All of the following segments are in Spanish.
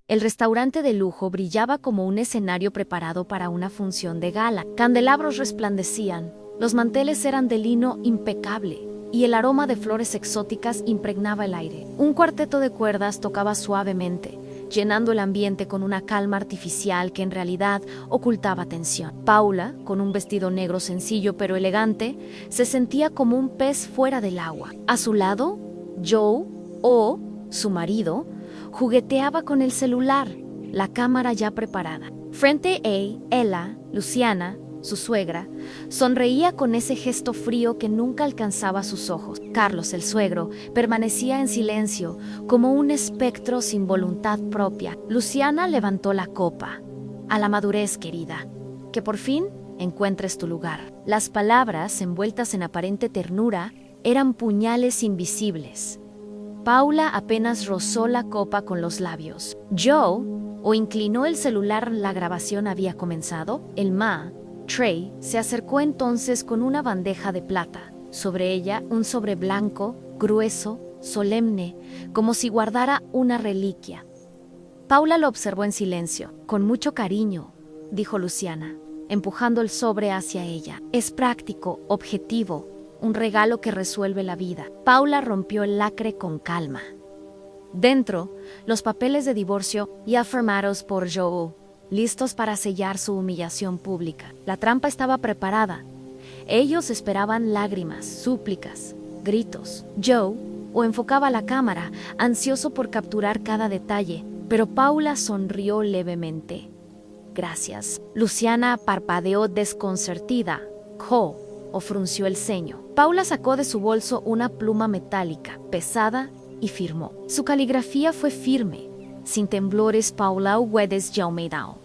El restaurante de lujo brillaba como un escenario preparado para una función de gala. Candelabros resplandecían, los manteles eran de lino impecable y el aroma de flores exóticas impregnaba el aire. Un cuarteto de cuerdas tocaba suavemente, llenando el ambiente con una calma artificial que en realidad ocultaba tensión. Paula, con un vestido negro sencillo pero elegante, se sentía como un pez fuera del agua. A su lado, Joe, o su marido, jugueteaba con el celular, la cámara ya preparada. Frente a Ella, Luciana, su suegra, sonreía con ese gesto frío que nunca alcanzaba sus ojos. Carlos, el suegro, permanecía en silencio, como un espectro sin voluntad propia. Luciana levantó la copa. A la madurez, querida. Que por fin encuentres tu lugar. Las palabras, envueltas en aparente ternura, eran puñales invisibles. Paula apenas rozó la copa con los labios. Joe, o inclinó el celular, la grabación había comenzado. El ma, Trey, se acercó entonces con una bandeja de plata. Sobre ella, un sobre blanco, grueso, solemne, como si guardara una reliquia. Paula lo observó en silencio. Con mucho cariño, dijo Luciana, empujando el sobre hacia ella. Es práctico, objetivo, un regalo que resuelve la vida. Paula rompió el lacre con calma. Dentro, los papeles de divorcio ya firmados por Joe, listos para sellar su humillación pública. La trampa estaba preparada. Ellos esperaban lágrimas, súplicas, gritos. Joe, o enfocaba la cámara, ansioso por capturar cada detalle, pero Paula sonrió levemente. Gracias. Luciana parpadeó desconcertida. O frunció el ceño. Paula sacó de su bolso una pluma metálica, pesada, y firmó. Su caligrafía fue firme, sin temblores. Paula Wedes Jaumedao.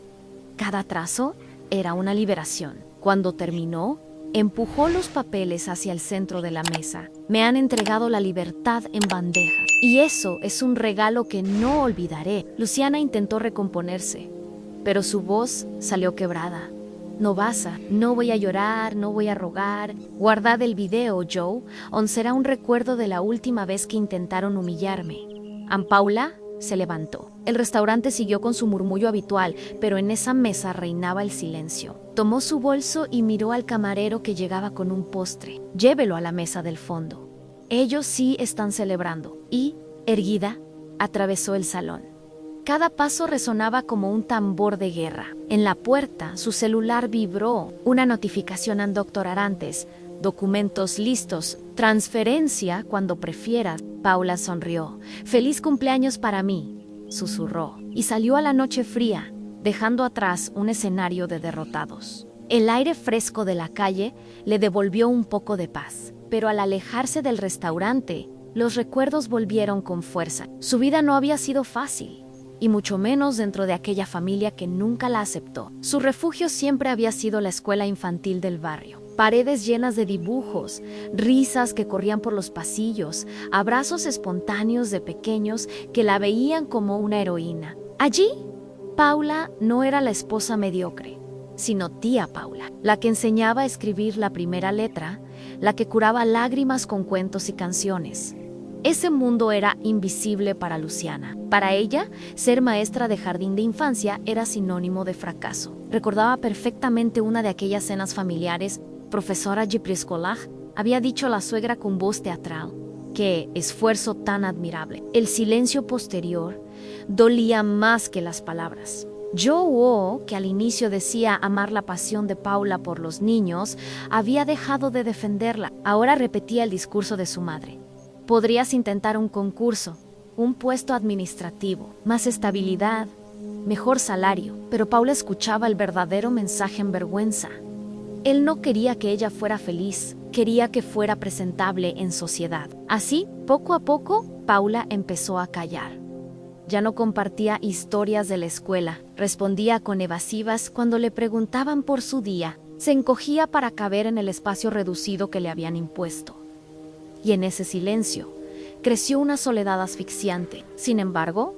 Cada trazo era una liberación. Cuando terminó, empujó los papeles hacia el centro de la mesa. Me han entregado la libertad en bandeja. Y eso es un regalo que no olvidaré. Luciana intentó recomponerse, pero su voz salió quebrada. No basta, no voy a llorar, no voy a rogar. Guardad el video, Joe, será un recuerdo de la última vez que intentaron humillarme. Paula se levantó. El restaurante siguió con su murmullo habitual, pero en esa mesa reinaba el silencio. Tomó su bolso y miró al camarero que llegaba con un postre. Llévelo a la mesa del fondo. Ellos sí están celebrando. Y, erguida, atravesó el salón. Cada paso resonaba como un tambor de guerra. En la puerta, su celular vibró. Una notificación a Dr. Arantes. Documentos listos. Transferencia cuando prefieras. Paula sonrió. Feliz cumpleaños para mí, susurró. Y salió a la noche fría, dejando atrás un escenario de derrotados. El aire fresco de la calle le devolvió un poco de paz. Pero al alejarse del restaurante, los recuerdos volvieron con fuerza. Su vida no había sido fácil, y mucho menos dentro de aquella familia que nunca la aceptó. Su refugio siempre había sido la escuela infantil del barrio. Paredes llenas de dibujos, risas que corrían por los pasillos, abrazos espontáneos de pequeños que la veían como una heroína. Allí, Paula no era la esposa mediocre, sino tía Paula, la que enseñaba a escribir la primera letra, la que curaba lágrimas con cuentos y canciones. Ese mundo era invisible para Luciana. Para ella, ser maestra de jardín de infancia era sinónimo de fracaso. Recordaba perfectamente una de aquellas cenas familiares. Profesora de preescolar había dicho a la suegra con voz teatral. ¡Qué esfuerzo tan admirable! El silencio posterior dolía más que las palabras. Joe, que al inicio decía amar la pasión de Paula por los niños, había dejado de defenderla. Ahora repetía el discurso de su madre. Podrías intentar un concurso, un puesto administrativo, más estabilidad, mejor salario. Pero Paula escuchaba el verdadero mensaje en vergüenza. Él no quería que ella fuera feliz, quería que fuera presentable en sociedad. Así, poco a poco, Paula empezó a callar. Ya no compartía historias de la escuela, respondía con evasivas cuando le preguntaban por su día, se encogía para caber en el espacio reducido que le habían impuesto. Y en ese silencio creció una soledad asfixiante. Sin embargo,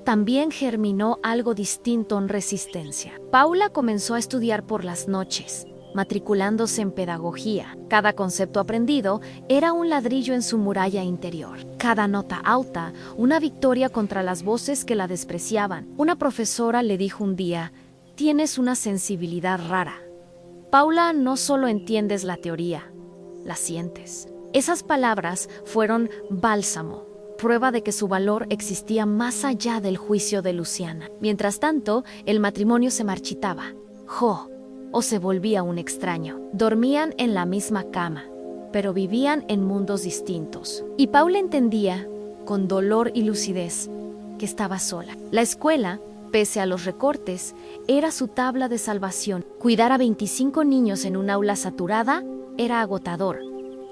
también germinó algo distinto en resistencia. Paula comenzó a estudiar por las noches, matriculándose en pedagogía. Cada concepto aprendido era un ladrillo en su muralla interior. Cada nota alta, una victoria contra las voces que la despreciaban. Una profesora le dijo un día: «Tienes una sensibilidad rara. Paula, no solo entiendes la teoría, la sientes». Esas palabras fueron bálsamo, prueba de que su valor existía más allá del juicio de Luciana. Mientras tanto, el matrimonio se marchitaba. O se volvía un extraño. Dormían en la misma cama, pero vivían en mundos distintos. Y Paula entendía, con dolor y lucidez, que estaba sola. La escuela, pese a los recortes, era su tabla de salvación. Cuidar a 25 niños en un aula saturada era agotador,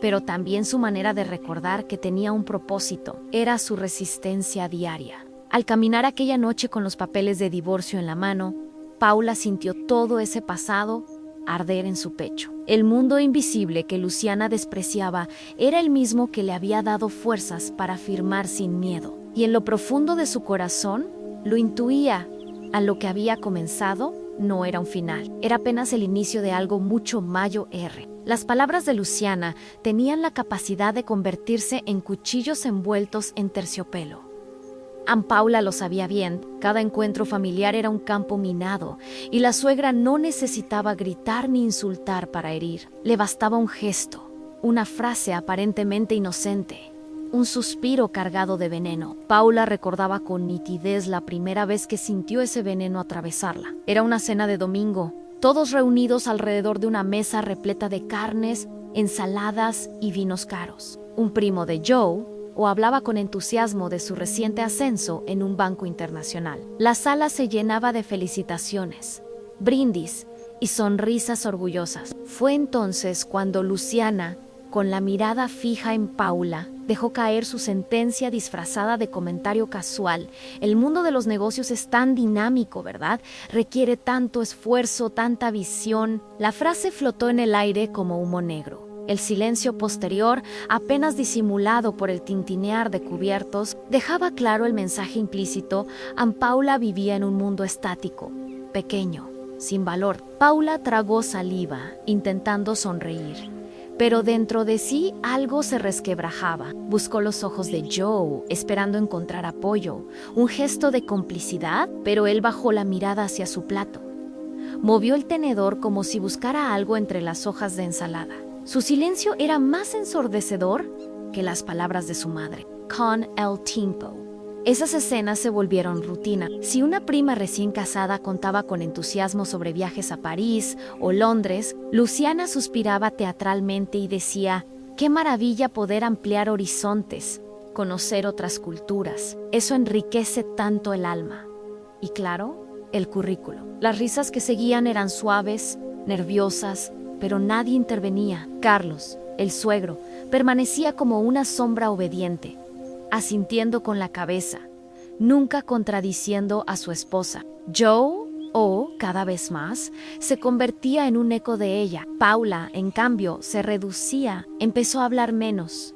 pero también su manera de recordar que tenía un propósito. Era su resistencia diaria. Al caminar aquella noche con los papeles de divorcio en la mano, Paula sintió todo ese pasado arder en su pecho. El mundo invisible que Luciana despreciaba era el mismo que le había dado fuerzas para afirmar sin miedo. Y en lo profundo de su corazón, lo intuía. A lo que había comenzado no era un final, era apenas el inicio de algo mucho mayor. Las palabras de Luciana tenían la capacidad de convertirse en cuchillos envueltos en terciopelo. Paula lo sabía bien, cada encuentro familiar era un campo minado, y la suegra no necesitaba gritar ni insultar para herir. Le bastaba un gesto, una frase aparentemente inocente, un suspiro cargado de veneno. Paula recordaba con nitidez la primera vez que sintió ese veneno atravesarla. Era una cena de domingo, todos reunidos alrededor de una mesa repleta de carnes, ensaladas y vinos caros. Un primo de Joe hablaba con entusiasmo de su reciente ascenso en un banco internacional. La sala se llenaba de felicitaciones, brindis y sonrisas orgullosas. Fue entonces cuando Luciana, con la mirada fija en Paula, dejó caer su sentencia disfrazada de comentario casual. El mundo de los negocios es tan dinámico, ¿verdad? Requiere tanto esfuerzo, tanta visión. La frase flotó en el aire como humo negro. El silencio posterior, apenas disimulado por el tintinear de cubiertos, dejaba claro el mensaje implícito. Paula vivía en un mundo estático, pequeño, sin valor. Paula tragó saliva, intentando sonreír, pero dentro de sí algo se resquebrajaba. Buscó los ojos de Joe, esperando encontrar apoyo, un gesto de complicidad, pero él bajó la mirada hacia su plato. Movió el tenedor como si buscara algo entre las hojas de ensalada. Su silencio era más ensordecedor que las palabras de su madre. Con el tiempo, esas escenas se volvieron rutina. Si una prima recién casada contaba con entusiasmo sobre viajes a París o Londres, Luciana suspiraba teatralmente y decía: «Qué maravilla poder ampliar horizontes, conocer otras culturas. Eso enriquece tanto el alma». Y claro, el currículo. Las risas que seguían eran suaves, nerviosas, pero nadie intervenía. Carlos, el suegro, permanecía como una sombra obediente, asintiendo con la cabeza, nunca contradiciendo a su esposa. Joe, cada vez más, se convertía en un eco de ella. Paula, en cambio, se reducía, empezó a hablar menos,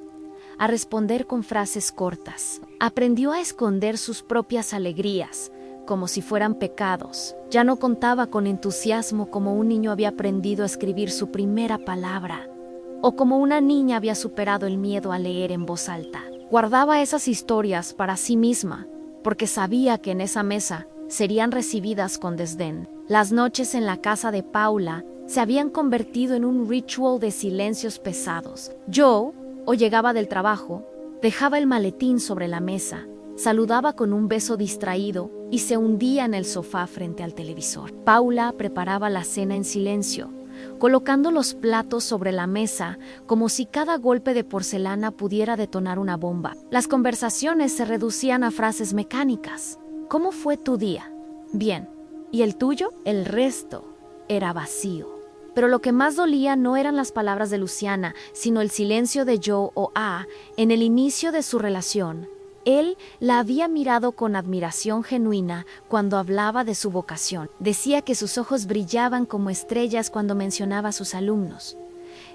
a responder con frases cortas. Aprendió a esconder sus propias alegrías, como si fueran pecados. Ya no contaba con entusiasmo como un niño había aprendido a escribir su primera palabra, o como una niña había superado el miedo a leer en voz alta. Guardaba esas historias para sí misma, porque sabía que en esa mesa serían recibidas con desdén. Las noches en la casa de Paula se habían convertido en un ritual de silencios pesados. Joe, llegaba del trabajo, dejaba el maletín sobre la mesa, saludaba con un beso distraído y se hundía en el sofá frente al televisor. Paula preparaba la cena en silencio, colocando los platos sobre la mesa como si cada golpe de porcelana pudiera detonar una bomba. Las conversaciones se reducían a frases mecánicas. ¿Cómo fue tu día? Bien. ¿Y el tuyo? El resto era vacío. Pero lo que más dolía no eran las palabras de Luciana, sino el silencio de Joe en el inicio de su relación. Él la había mirado con admiración genuina cuando hablaba de su vocación. Decía que sus ojos brillaban como estrellas cuando mencionaba a sus alumnos.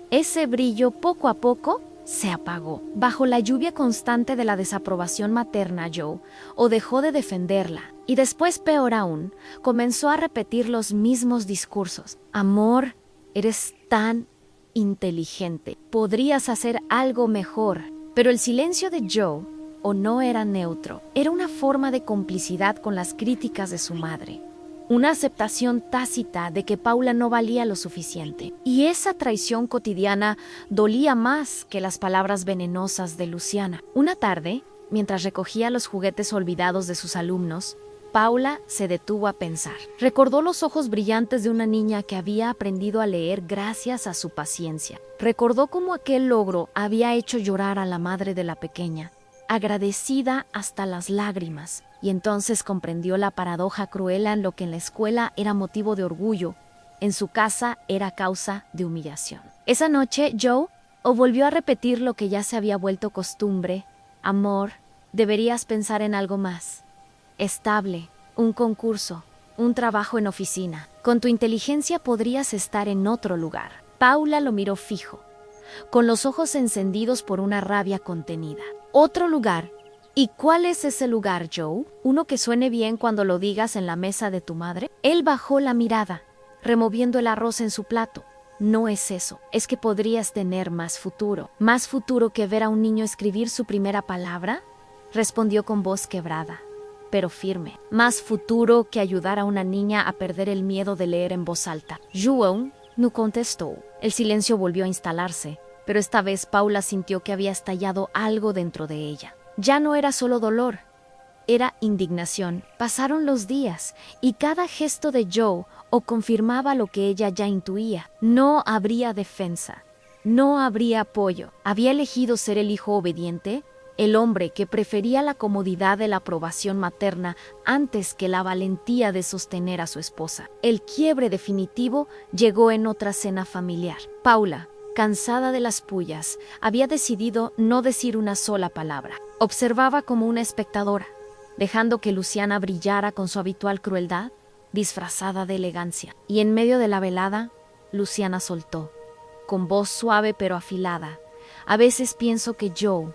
Ese brillo poco a poco se apagó. Bajo la lluvia constante de la desaprobación materna, Joe dejó de defenderla y después, peor aún, comenzó a repetir los mismos discursos. Amor, eres tan inteligente. Podrías hacer algo mejor. Pero el silencio de Joe, o no era neutro, era una forma de complicidad con las críticas de su madre. Una aceptación tácita de que Paula no valía lo suficiente. Y esa traición cotidiana dolía más que las palabras venenosas de Luciana. Una tarde, mientras recogía los juguetes olvidados de sus alumnos, Paula se detuvo a pensar. Recordó los ojos brillantes de una niña que había aprendido a leer gracias a su paciencia. Recordó cómo aquel logro había hecho llorar a la madre de la pequeña, agradecida hasta las lágrimas, y entonces comprendió la paradoja cruel en lo que en la escuela era motivo de orgullo, en su casa era causa de humillación. Esa noche, Joe volvió a repetir lo que ya se había vuelto costumbre. Amor, deberías pensar en algo más. Estable, un concurso, un trabajo en oficina. Con tu inteligencia podrías estar en otro lugar. Paula lo miró fijo, con los ojos encendidos por una rabia contenida. ¿Otro lugar? ¿Y cuál es ese lugar, Joe? ¿Uno que suene bien cuando lo digas en la mesa de tu madre? Él bajó la mirada, removiendo el arroz en su plato. No es eso, es que podrías tener más futuro. ¿Más futuro que ver a un niño escribir su primera palabra? Respondió con voz quebrada, pero firme. Más futuro que ayudar a una niña a perder el miedo de leer en voz alta. Joe no contestó. El silencio volvió a instalarse, pero esta vez Paula sintió que había estallado algo dentro de ella. Ya no era solo dolor, era indignación. Pasaron los días y cada gesto de Joe confirmaba lo que ella ya intuía. No habría defensa, no habría apoyo. Había elegido ser el hijo obediente, el hombre que prefería la comodidad de la aprobación materna antes que la valentía de sostener a su esposa. El quiebre definitivo llegó en otra cena familiar. Paula, cansada de las pullas, había decidido no decir una sola palabra. Observaba como una espectadora, dejando que Luciana brillara con su habitual crueldad, disfrazada de elegancia. Y en medio de la velada, Luciana soltó, con voz suave pero afilada: a veces pienso que Joe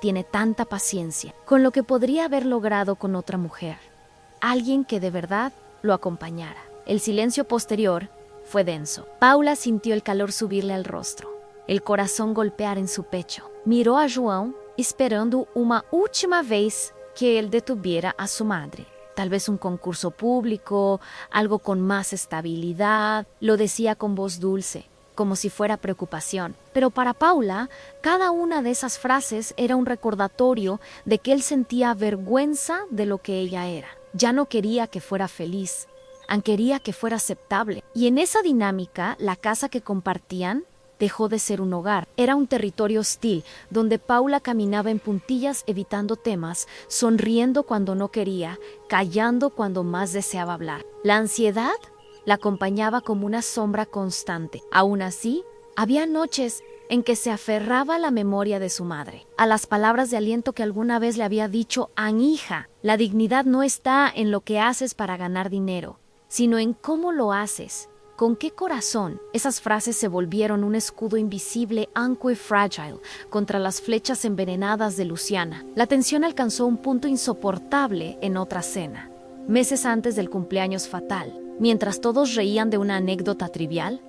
tiene tanta paciencia con lo que podría haber logrado con otra mujer, alguien que de verdad lo acompañara. El silencio posterior fue denso. Paula sintió el calor subirle al rostro, el corazón golpear en su pecho. Miró a João, esperando una última vez que él detuviera a su madre. Tal vez un concurso público, algo con más estabilidad. Lo decía con voz dulce, como si fuera preocupación. Pero para Paula, cada una de esas frases era un recordatorio de que él sentía vergüenza de lo que ella era. Ya no quería que fuera feliz, quería que fuera aceptable. Y en esa dinámica, la casa que compartían dejó de ser un hogar. Era un territorio hostil, donde Paula caminaba en puntillas evitando temas, sonriendo cuando no quería, callando cuando más deseaba hablar. La ansiedad la acompañaba como una sombra constante. Aún así, había noches en que se aferraba a la memoria de su madre, a las palabras de aliento que alguna vez le había dicho: hija, la dignidad no está en lo que haces para ganar dinero, sino en cómo lo haces. ¿Con qué corazón? Esas frases se volvieron un escudo invisible, aunque frágil, contra las flechas envenenadas de Luciana. La tensión alcanzó un punto insoportable en otra cena, meses antes del cumpleaños fatal. Mientras todos reían de una anécdota trivial,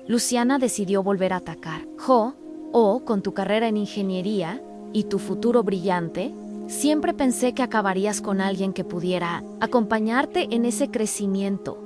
Luciana decidió volver a atacar. Con tu carrera en ingeniería y tu futuro brillante, siempre pensé que acabarías con alguien que pudiera acompañarte en ese crecimiento.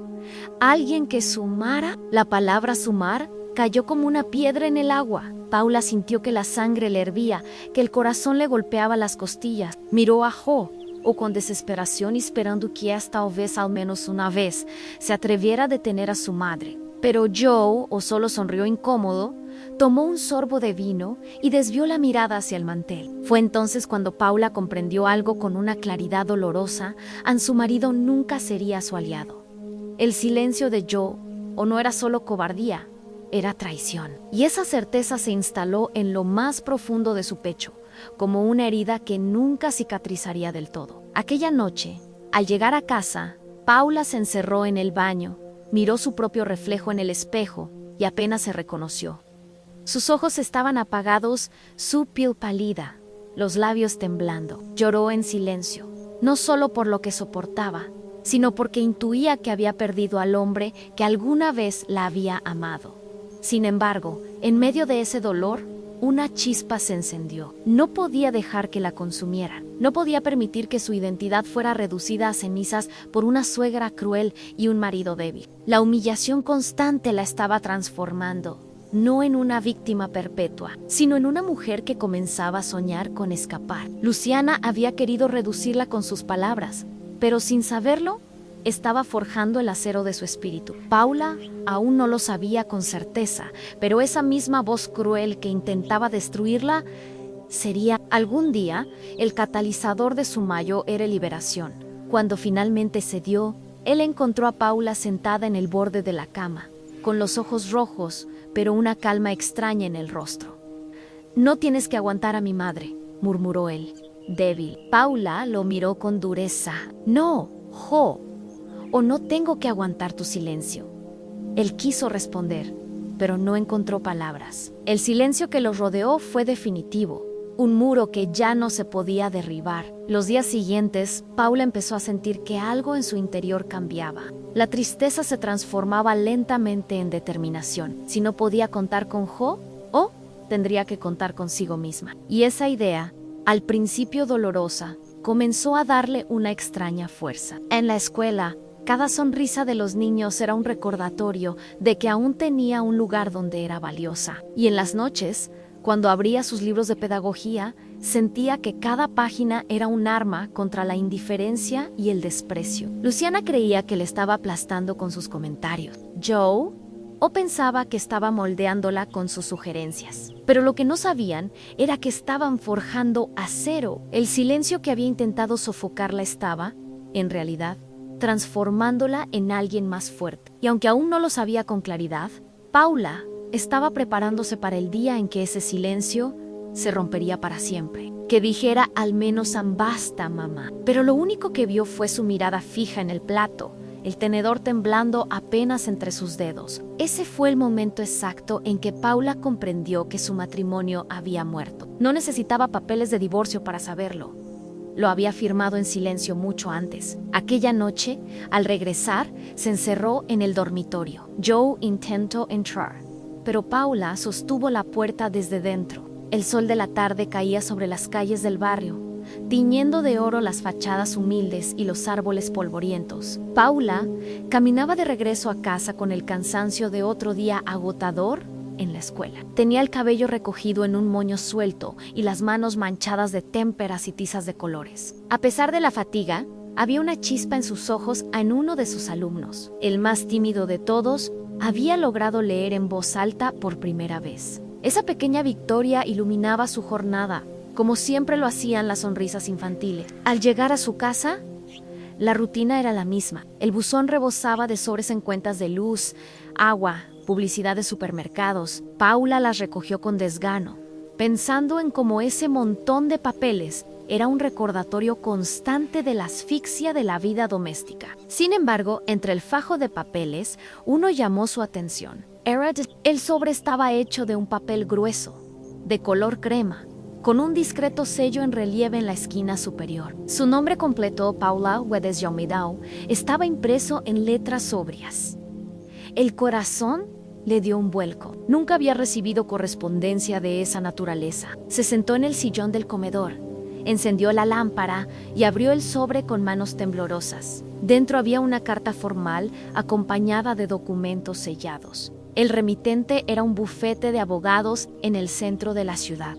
Alguien que sumara. La palabra sumar cayó como una piedra en el agua. Paula sintió que la sangre le hervía, que el corazón le golpeaba las costillas. Miró a Jo, con desesperación, esperando que esta vez, al menos una vez, se atreviera a detener a su madre. Pero Joe solo sonrió incómodo, tomó un sorbo de vino y desvió la mirada hacia el mantel. Fue entonces cuando Paula comprendió algo con una claridad dolorosa: su marido nunca sería su aliado. El silencio de Joe no era solo cobardía, era traición. Y esa certeza se instaló en lo más profundo de su pecho, como una herida que nunca cicatrizaría del todo. Aquella noche, al llegar a casa, Paula se encerró en el baño, miró su propio reflejo en el espejo y apenas se reconoció. Sus ojos estaban apagados, su piel pálida, los labios temblando. Lloró en silencio, no solo por lo que soportaba, sino porque intuía que había perdido al hombre que alguna vez la había amado. Sin embargo, en medio de ese dolor, una chispa se encendió. No podía dejar que la consumieran. No podía permitir que su identidad fuera reducida a cenizas por una suegra cruel y un marido débil. La humillación constante la estaba transformando, no en una víctima perpetua, sino en una mujer que comenzaba a soñar con escapar. Luciana había querido reducirla con sus palabras, pero sin saberlo, estaba forjando el acero de su espíritu. Paula aún no lo sabía con certeza, pero esa misma voz cruel que intentaba destruirla sería, algún día, el catalizador de su mayor liberación. Cuando finalmente cedió, él encontró a Paula sentada en el borde de la cama, con los ojos rojos, pero una calma extraña en el rostro. «No tienes que aguantar a mi madre», murmuró él, débil. Paula lo miró con dureza. «No, Jo, o no tengo que aguantar tu silencio». Él quiso responder, pero no encontró palabras. El silencio que los rodeó fue definitivo, un muro que ya no se podía derribar. Los días siguientes, Paula empezó a sentir que algo en su interior cambiaba. La tristeza se transformaba lentamente en determinación. Si no podía contar con Jo, tendría que contar consigo misma. Y esa idea, al principio dolorosa, comenzó a darle una extraña fuerza. En la escuela, cada sonrisa de los niños era un recordatorio de que aún tenía un lugar donde era valiosa. Y en las noches, cuando abría sus libros de pedagogía, sentía que cada página era un arma contra la indiferencia y el desprecio. Luciana creía que le estaba aplastando con sus comentarios. Joe, o pensaba que estaba moldeándola con sus sugerencias. Pero lo que no sabían era que estaban forjando acero. El silencio que había intentado sofocarla estaba, en realidad, transformándola en alguien más fuerte. Y aunque aún no lo sabía con claridad, Paula estaba preparándose para el día en que ese silencio se rompería para siempre. Que dijera al menos «basta, mamá». Pero lo único que vio fue su mirada fija en el plato, el tenedor temblando apenas entre sus dedos. Ese fue el momento exacto en que Paula comprendió que su matrimonio había muerto. No necesitaba papeles de divorcio para saberlo. Lo había firmado en silencio mucho antes. Aquella noche, al regresar, se encerró en el dormitorio. Joe intentó entrar, pero Paula sostuvo la puerta desde dentro. El sol de la tarde caía sobre las calles del barrio, tiñendo de oro las fachadas humildes y los árboles polvorientos. Paula caminaba de regreso a casa con el cansancio de otro día agotador en la escuela. Tenía el cabello recogido en un moño suelto y las manos manchadas de témperas y tizas de colores. A pesar de la fatiga, había una chispa en sus ojos en uno de sus alumnos. El más tímido de todos había logrado leer en voz alta por primera vez. Esa pequeña victoria iluminaba su jornada, como siempre lo hacían las sonrisas infantiles. Al llegar a su casa, la rutina era la misma. El buzón rebosaba de sobres en cuentas de luz, agua, publicidad de supermercados. Paula las recogió con desgano, pensando en cómo ese montón de papeles era un recordatorio constante de la asfixia de la vida doméstica. Sin embargo, entre el fajo de papeles, uno llamó su atención. El sobre estaba hecho de un papel grueso, de color crema, con un discreto sello en relieve en la esquina superior. Su nombre completo, Paula Wedes-Yomidau, estaba impreso en letras sobrias. El corazón le dio un vuelco. Nunca había recibido correspondencia de esa naturaleza. Se sentó en el sillón del comedor, encendió la lámpara y abrió el sobre con manos temblorosas. Dentro había una carta formal acompañada de documentos sellados. El remitente era un bufete de abogados en el centro de la ciudad.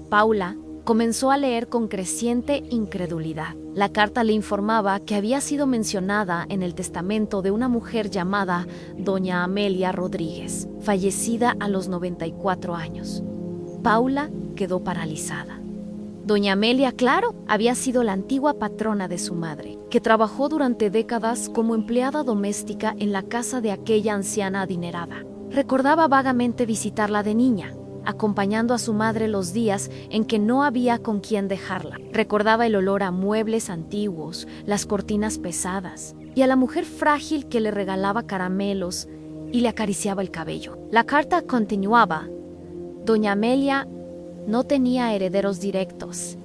Paula comenzó a leer con creciente incredulidad. La carta le informaba que había sido mencionada en el testamento de una mujer llamada Doña Amelia Rodríguez, fallecida a los 94 años. Paula quedó paralizada. Doña Amelia, claro, había sido la antigua patrona de su madre, que trabajó durante décadas como empleada doméstica en la casa de aquella anciana adinerada. Recordaba vagamente visitarla de niña, acompañando a su madre los días en que no había con quién dejarla. Recordaba el olor a muebles antiguos, las cortinas pesadas, y a la mujer frágil que le regalaba caramelos y le acariciaba el cabello. La carta continuaba. Doña Amelia no tenía herederos directos,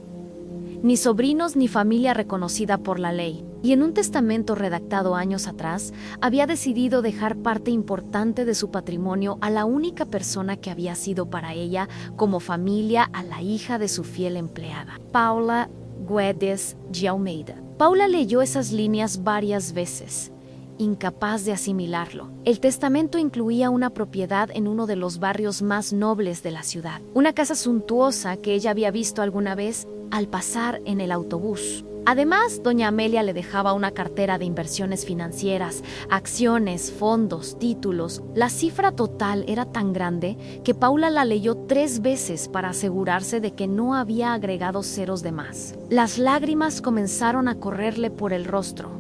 ni sobrinos ni familia reconocida por la ley. y en un testamento redactado años atrás, había decidido dejar parte importante de su patrimonio a la única persona que había sido para ella como familia, a la hija de su fiel empleada, Paula Guedes de Almeida. Paula leyó esas líneas varias veces, incapaz de asimilarlo. El testamento incluía una propiedad en uno de los barrios más nobles de la ciudad, una casa suntuosa que ella había visto alguna vez al pasar en el autobús. Además, doña Amelia le dejaba una cartera de inversiones financieras, acciones, fondos, títulos. La cifra total era tan grande que Paula la leyó 3 veces para asegurarse de que no había agregado ceros de más. Las lágrimas comenzaron a correrle por el rostro.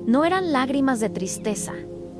No eran lágrimas de tristeza,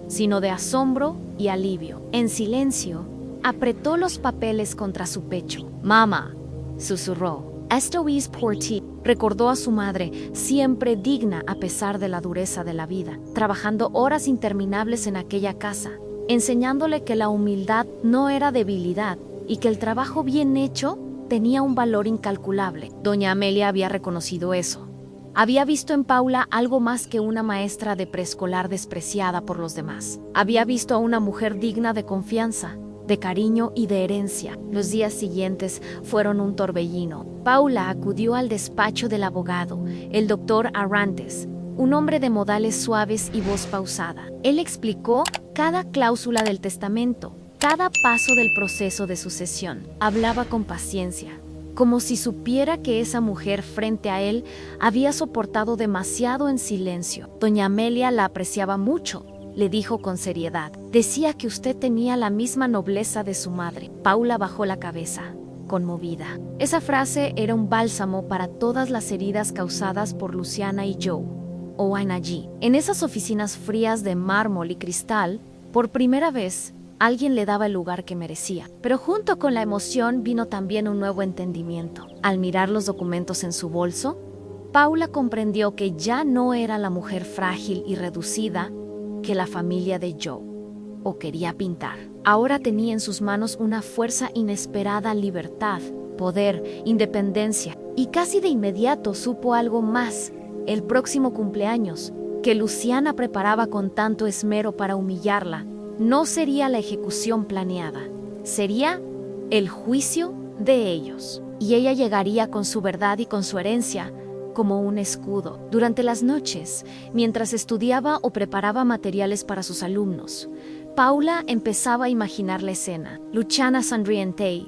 sino de asombro y alivio. En silencio, apretó los papeles contra su pecho. «Mamá», susurró, «esto es por ti». Recordó a su madre, siempre digna a pesar de la dureza de la vida, trabajando horas interminables en aquella casa, enseñándole que la humildad no era debilidad y que el trabajo bien hecho tenía un valor incalculable. Doña Amelia había reconocido eso. Había visto en Paula algo más que una maestra de preescolar despreciada por los demás. Había visto a una mujer digna de confianza, de cariño y de herencia. Los días siguientes fueron un torbellino. Paula acudió al despacho del abogado, el doctor Arrantes, un hombre de modales suaves y voz pausada. Él explicó cada cláusula del testamento, cada paso del proceso de sucesión. Hablaba con paciencia, como si supiera que esa mujer frente a él había soportado demasiado en silencio. Doña Amelia la apreciaba mucho, le dijo con seriedad. Decía que usted tenía la misma nobleza de su madre. Paula bajó la cabeza, conmovida. Esa frase era un bálsamo para todas las heridas causadas por Luciana y Joe. Owen allí, en esas oficinas frías de mármol y cristal, por primera vez, alguien le daba el lugar que merecía. Pero junto con la emoción vino también un nuevo entendimiento. Al mirar los documentos en su bolso, Paula comprendió que ya no era la mujer frágil y reducida que la familia de Joe o quería pintar. Ahora tenía en sus manos una fuerza inesperada, libertad, poder, independencia, y casi de inmediato supo algo más. El próximo cumpleaños, que Luciana preparaba con tanto esmero para humillarla, no sería la ejecución planeada, sería el juicio de ellos. Y ella llegaría con su verdad y con su herencia, como un escudo. Durante las noches, mientras estudiaba o preparaba materiales para sus alumnos, Paula empezaba a imaginar la escena. Luciana sonriente,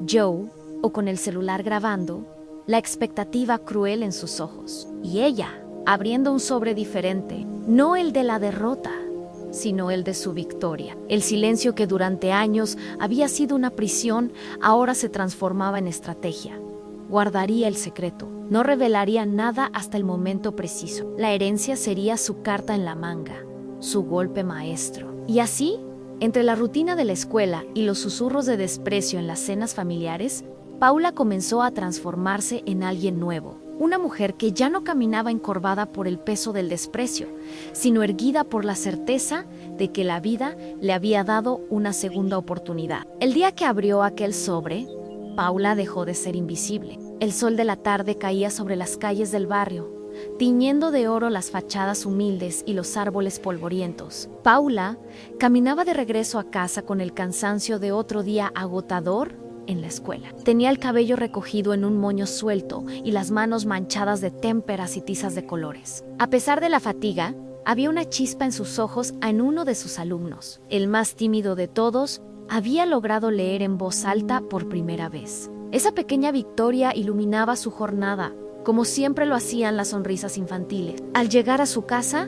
Joe, o con el celular grabando, la expectativa cruel en sus ojos. Y ella, abriendo un sobre diferente, no el de la derrota, sino el de su victoria. El silencio que durante años había sido una prisión, ahora se transformaba en estrategia. Guardaría el secreto, no revelaría nada hasta el momento preciso. La herencia sería su carta en la manga, su golpe maestro. Y así, entre la rutina de la escuela y los susurros de desprecio en las cenas familiares, Paula comenzó a transformarse en alguien nuevo. Una mujer que ya no caminaba encorvada por el peso del desprecio, sino erguida por la certeza de que la vida le había dado una segunda oportunidad. El día que abrió aquel sobre, Paula dejó de ser invisible. El sol de la tarde caía sobre las calles del barrio, tiñendo de oro las fachadas humildes y los árboles polvorientos. Paula caminaba de regreso a casa con el cansancio de otro día agotador en la escuela. Tenía el cabello recogido en un moño suelto y las manos manchadas de témperas y tizas de colores. A pesar de la fatiga, había una chispa en sus ojos en uno de sus alumnos. El más tímido de todos había logrado leer en voz alta por primera vez. Esa pequeña victoria iluminaba su jornada, como siempre lo hacían las sonrisas infantiles. Al llegar a su casa,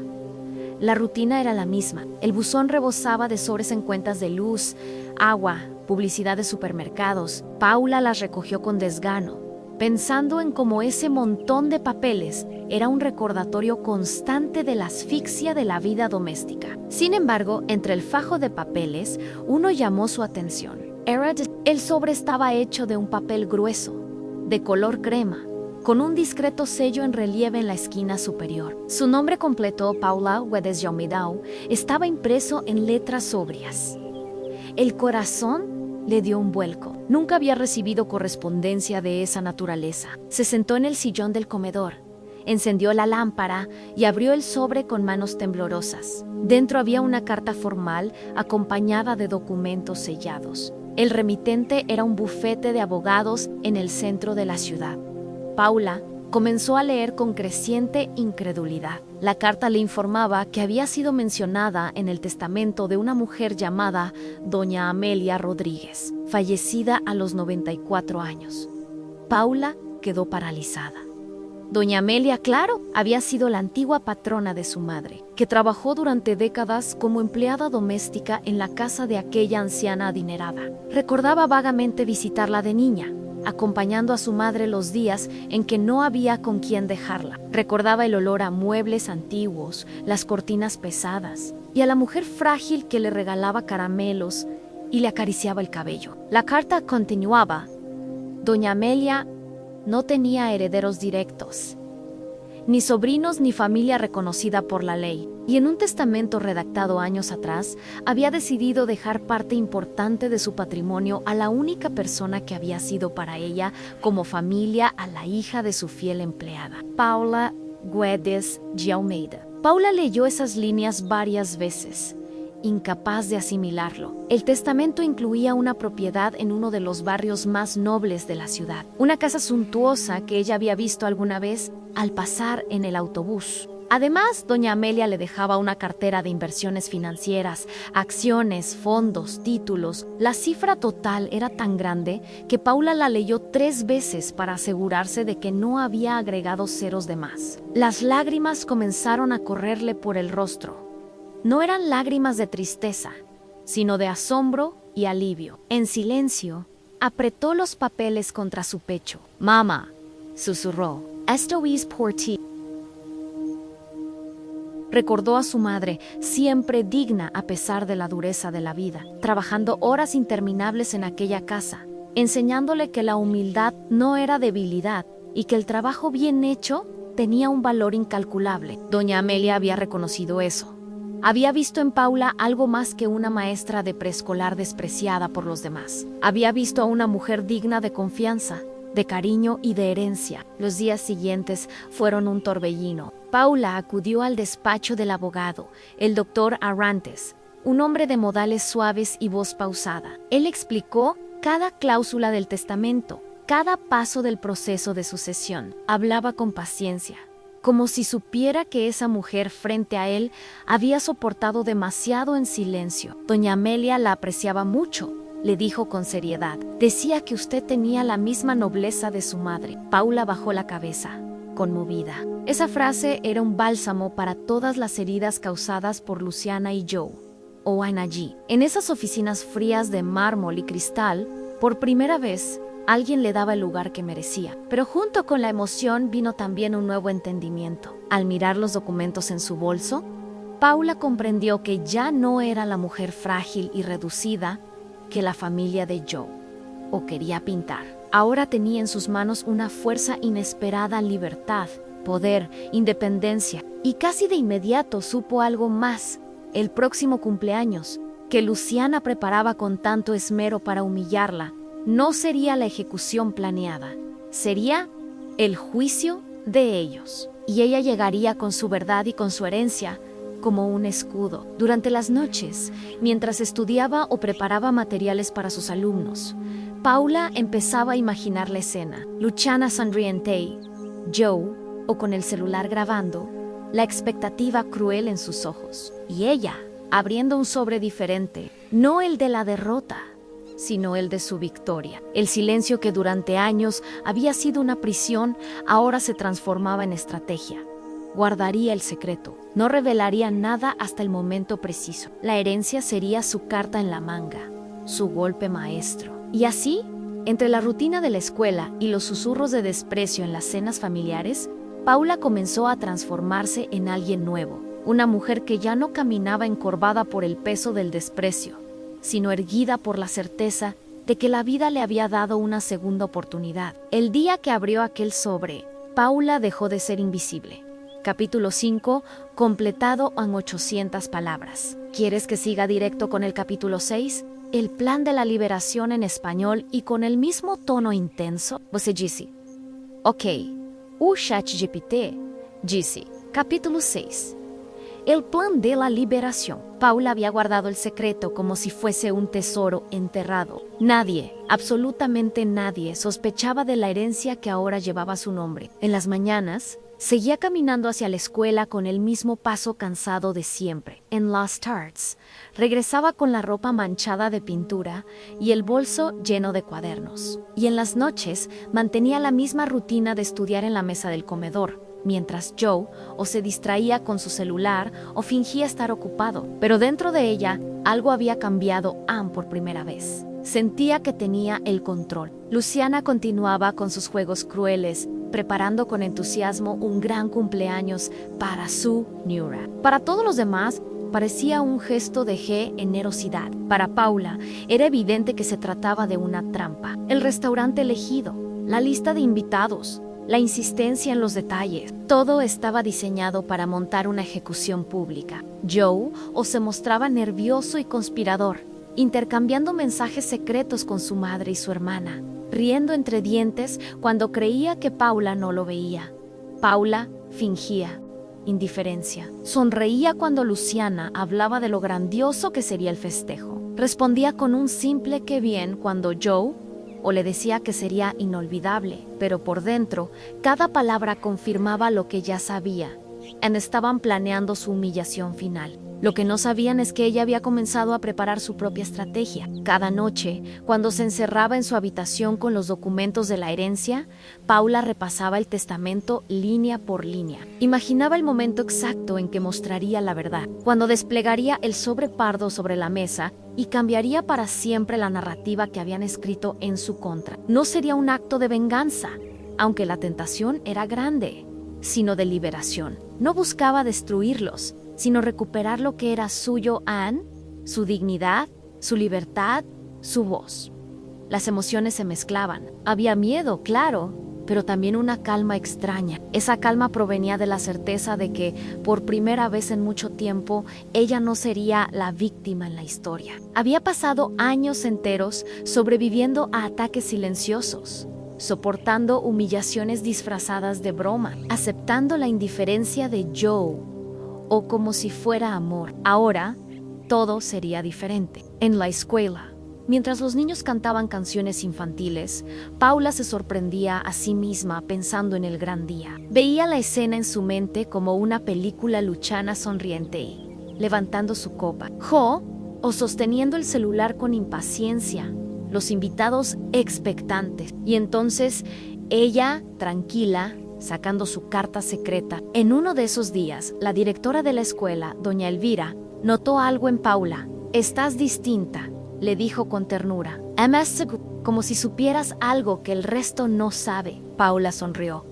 la rutina era la misma. El buzón rebosaba de sobres en cuentas de luz, agua, publicidad de supermercados. Paula las recogió con desgano, pensando en cómo ese montón de papeles era un recordatorio constante de la asfixia de la vida doméstica. Sin embargo, entre el fajo de papeles, uno llamó su atención. El sobre estaba hecho de un papel grueso, de color crema, con un discreto sello en relieve en la esquina superior. Su nombre completo, Paula Guedes de Almeida, estaba impreso en letras sobrias. El corazón le dio un vuelco. Nunca había recibido correspondencia de esa naturaleza. Se sentó en el sillón del comedor, Encendió la lámpara y abrió el sobre con manos temblorosas. Dentro había una carta formal acompañada de documentos sellados. El remitente era un bufete de abogados en el centro de la ciudad. Paula comenzó a leer con creciente incredulidad. La carta le informaba que había sido mencionada en el testamento de una mujer llamada Doña Amelia Rodríguez, fallecida a los 94 años. Paula quedó paralizada. Doña Amelia, claro, había sido la antigua patrona de su madre, que trabajó durante décadas como empleada doméstica en la casa de aquella anciana adinerada. Recordaba vagamente visitarla de niña, acompañando a su madre los días en que no había con quién dejarla. Recordaba el olor a muebles antiguos, las cortinas pesadas, y a la mujer frágil que le regalaba caramelos y le acariciaba el cabello. La carta continuaba: Doña Amelia no tenía herederos directos, ni sobrinos ni familia reconocida por la ley, y en un testamento redactado años atrás, había decidido dejar parte importante de su patrimonio a la única persona que había sido para ella como familia, a la hija de su fiel empleada, Paula Guedes de Almeida. Paula leyó esas líneas varias veces, incapaz de asimilarlo. El testamento incluía una propiedad en uno de los barrios más nobles de la ciudad, una casa suntuosa que ella había visto alguna vez al pasar en el autobús. Además, doña Amelia le dejaba una cartera de inversiones financieras, acciones, fondos, títulos. La cifra total era tan grande que Paula la leyó 3 veces para asegurarse de que no había agregado ceros de más. Las lágrimas comenzaron a correrle por el rostro. No eran lágrimas de tristeza, sino de asombro y alivio. En silencio, apretó los papeles contra su pecho. «Mamá», susurró, «esto es por ti». Recordó a su madre, siempre digna a pesar de la dureza de la vida, trabajando horas interminables en aquella casa, enseñándole que la humildad no era debilidad y que el trabajo bien hecho tenía un valor incalculable. Doña Amelia había reconocido eso. Había visto en Paula algo más que una maestra de preescolar despreciada por los demás. Había visto a una mujer digna de confianza, de cariño y de herencia. Los días siguientes fueron un torbellino. Paula acudió al despacho del abogado, el doctor Arrantes, un hombre de modales suaves y voz pausada. Él explicó cada cláusula del testamento, cada paso del proceso de sucesión. Hablaba con paciencia, como si supiera que esa mujer frente a él había soportado demasiado en silencio. Doña Amelia la apreciaba mucho, le dijo con seriedad. Decía que usted tenía la misma nobleza de su madre. Paula bajó la cabeza, conmovida. Esa frase era un bálsamo para todas las heridas causadas por Luciana y Joe, o Ana G. En esas oficinas frías de mármol y cristal, por primera vez, alguien le daba el lugar que merecía. Pero junto con la emoción vino también un nuevo entendimiento. Al mirar los documentos en su bolso, Paula comprendió que ya no era la mujer frágil y reducida que la familia de Joe, o quería pintar. Ahora tenía en sus manos una fuerza inesperada: libertad, poder, independencia. Y casi de inmediato supo algo más: el próximo cumpleaños, que Luciana preparaba con tanto esmero para humillarla, no sería la ejecución planeada, sería el juicio de ellos. Y ella llegaría con su verdad y con su herencia como un escudo. Durante las noches, mientras estudiaba o preparaba materiales para sus alumnos, Paula empezaba a imaginar la escena. Luciana sonriente, Joe, o con el celular grabando, la expectativa cruel en sus ojos. Y ella, abriendo un sobre diferente, no el de la derrota, sino el de su victoria. El silencio que durante años había sido una prisión, ahora se transformaba en estrategia. Guardaría el secreto, no revelaría nada hasta el momento preciso. La herencia sería su carta en la manga, su golpe maestro. Y así, entre la rutina de la escuela y los susurros de desprecio en las cenas familiares, Paula comenzó a transformarse en alguien nuevo, una mujer que ya no caminaba encorvada por el peso del desprecio, sino erguida por la certeza de que la vida le había dado una segunda oportunidad. El día que abrió aquel sobre, Paula dejó de ser invisible. Capítulo 5, completado en 800 palabras. ¿Quieres que siga directo con el capítulo 6? El plan de la liberación en español y con el mismo tono intenso? Você disse: Ok, o ChatGPT Gizzy. Capítulo 6. El plan de la liberación. Paula había guardado el secreto como si fuese un tesoro enterrado. Nadie, absolutamente nadie, sospechaba de la herencia que ahora llevaba su nombre. En las mañanas, seguía caminando hacia la escuela con el mismo paso cansado de siempre. En Lost Arts, regresaba con la ropa manchada de pintura y el bolso lleno de cuadernos. Y en las noches, mantenía la misma rutina de estudiar en la mesa del comedor, mientras Joe o se distraía con su celular o fingía estar ocupado. Pero dentro de ella, algo había cambiado por primera vez. Sentía que tenía el control. Luciana continuaba con sus juegos crueles, preparando con entusiasmo un gran cumpleaños para su Nura. Para todos los demás, parecía un gesto de generosidad. Para Paula, era evidente que se trataba de una trampa. El restaurante elegido, la lista de invitados, la insistencia en los detalles, todo estaba diseñado para montar una ejecución pública. Joe o se mostraba nervioso y conspirador, intercambiando mensajes secretos con su madre y su hermana, riendo entre dientes cuando creía que Paula no lo veía. Paula fingía indiferencia. Sonreía cuando Luciana hablaba de lo grandioso que sería el festejo. Respondía con un simple "qué bien" cuando Joe o le decía que sería inolvidable, pero por dentro, cada palabra confirmaba lo que ya sabía. Estaban planeando su humillación final. Lo que no sabían es que ella había comenzado a preparar su propia estrategia. Cada noche, cuando se encerraba en su habitación con los documentos de la herencia, Paula repasaba el testamento línea por línea. Imaginaba el momento exacto en que mostraría la verdad, cuando desplegaría el sobre pardo sobre la mesa y cambiaría para siempre la narrativa que habían escrito en su contra. No sería un acto de venganza, aunque la tentación era grande, sino de liberación. No buscaba destruirlos, sino recuperar lo que era suyo, su dignidad, su libertad, su voz. Las emociones se mezclaban. Había miedo, claro, pero también una calma extraña. Esa calma provenía de la certeza de que, por primera vez en mucho tiempo, ella no sería la víctima en la historia. Había pasado años enteros sobreviviendo a ataques silenciosos, soportando humillaciones disfrazadas de broma, aceptando la indiferencia de Joe, o como si fuera amor. Ahora, todo sería diferente. En la escuela, mientras los niños cantaban canciones infantiles, Paula se sorprendía a sí misma pensando en el gran día. Veía la escena en su mente como una película luchana sonriente, levantando su copa, o sosteniendo el celular con impaciencia, los invitados expectantes, y entonces ella, tranquila, sacando su carta secreta. En uno de esos días, la directora de la escuela, doña Elvira, notó algo en Paula. «Estás distinta», le dijo con ternura. «Como si supieras algo que el resto no sabe». Paula sonrió.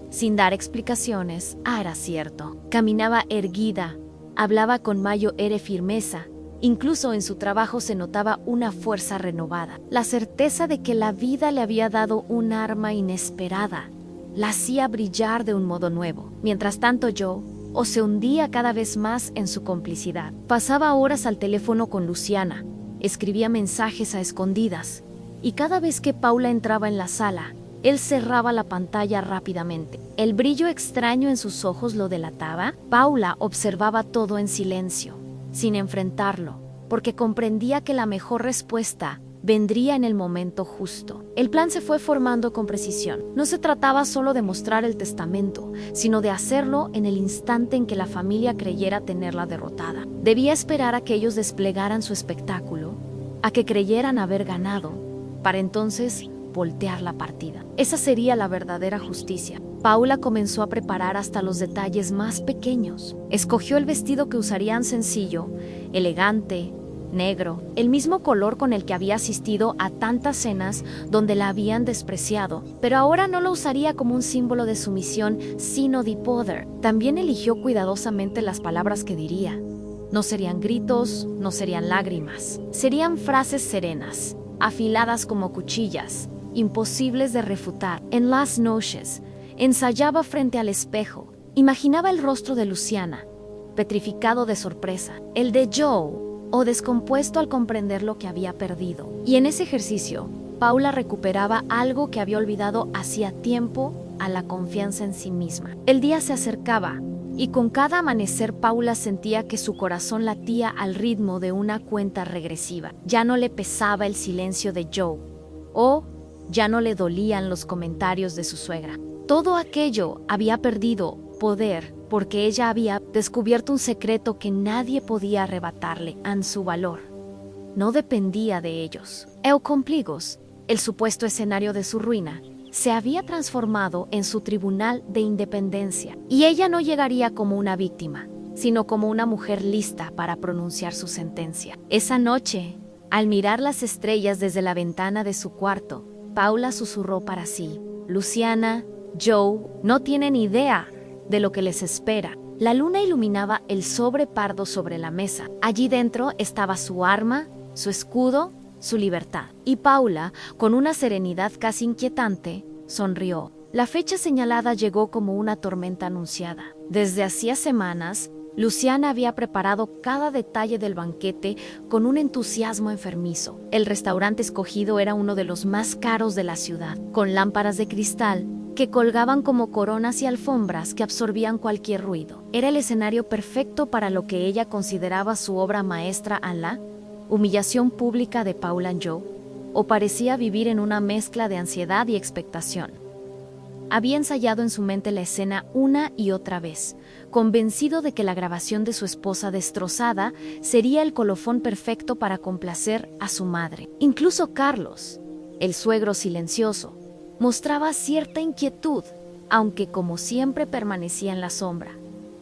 Sin dar explicaciones, era cierto. Caminaba erguida, hablaba con mayor firmeza. Incluso en su trabajo se notaba una fuerza renovada. La certeza de que la vida le había dado un arma inesperada la hacía brillar de un modo nuevo. Mientras tanto Joe se hundía cada vez más en su complicidad. Pasaba horas al teléfono con Luciana, escribía mensajes a escondidas, y cada vez que Paula entraba en la sala, él cerraba la pantalla rápidamente. El brillo extraño en sus ojos lo delataba. Paula observaba todo en silencio, sin enfrentarlo, porque comprendía que la mejor respuesta vendría en el momento justo. El plan se fue formando con precisión. No se trataba solo de mostrar el testamento, sino de hacerlo en el instante en que la familia creyera tenerla derrotada. Debía esperar a que ellos desplegaran su espectáculo, a que creyeran haber ganado, para entonces voltear la partida. Esa sería la verdadera justicia. Paula comenzó a preparar hasta los detalles más pequeños. Escogió el vestido que usarían sencillo, elegante, negro, el mismo color con el que había asistido a tantas cenas donde la habían despreciado, pero ahora no lo usaría como un símbolo de sumisión, sino de poder. También eligió cuidadosamente las palabras que diría. No serían gritos, no serían lágrimas, serían frases serenas, afiladas como cuchillas, imposibles de refutar. En las noches, ensayaba frente al espejo, imaginaba el rostro de Luciana, petrificado de sorpresa, el de Joe, o descompuesto al comprender lo que había perdido. Y en ese ejercicio, Paula recuperaba algo que había olvidado hacía tiempo, a la confianza en sí misma. El día se acercaba, y con cada amanecer Paula sentía que su corazón latía al ritmo de una cuenta regresiva. Ya no le pesaba el silencio de Joe, o ya no le dolían los comentarios de su suegra. Todo aquello había perdido poder porque ella había descubierto un secreto que nadie podía arrebatarle, su valor. No dependía de ellos. Eucompligos, el supuesto escenario de su ruina, se había transformado en su tribunal de independencia, y ella no llegaría como una víctima, sino como una mujer lista para pronunciar su sentencia. Esa noche, al mirar las estrellas desde la ventana de su cuarto, Paula susurró para sí: Luciana, Joe, no tienen idea de lo que les espera. La luna iluminaba el sobre pardo sobre la mesa. Allí dentro estaba su arma, su escudo, su libertad. Y Paula, con una serenidad casi inquietante, sonrió. La fecha señalada llegó como una tormenta anunciada. Desde hacía semanas, Luciana había preparado cada detalle del banquete con un entusiasmo enfermizo. El restaurante escogido era uno de los más caros de la ciudad, con lámparas de cristal que colgaban como coronas y alfombras que absorbían cualquier ruido. Era el escenario perfecto para lo que ella consideraba su obra maestra, la humillación pública de Paula Joe, o parecía vivir en una mezcla de ansiedad y expectación. Había ensayado en su mente la escena una y otra vez, convencido de que la grabación de su esposa destrozada sería el colofón perfecto para complacer a su madre. Incluso Carlos, el suegro silencioso, mostraba cierta inquietud, aunque como siempre permanecía en la sombra,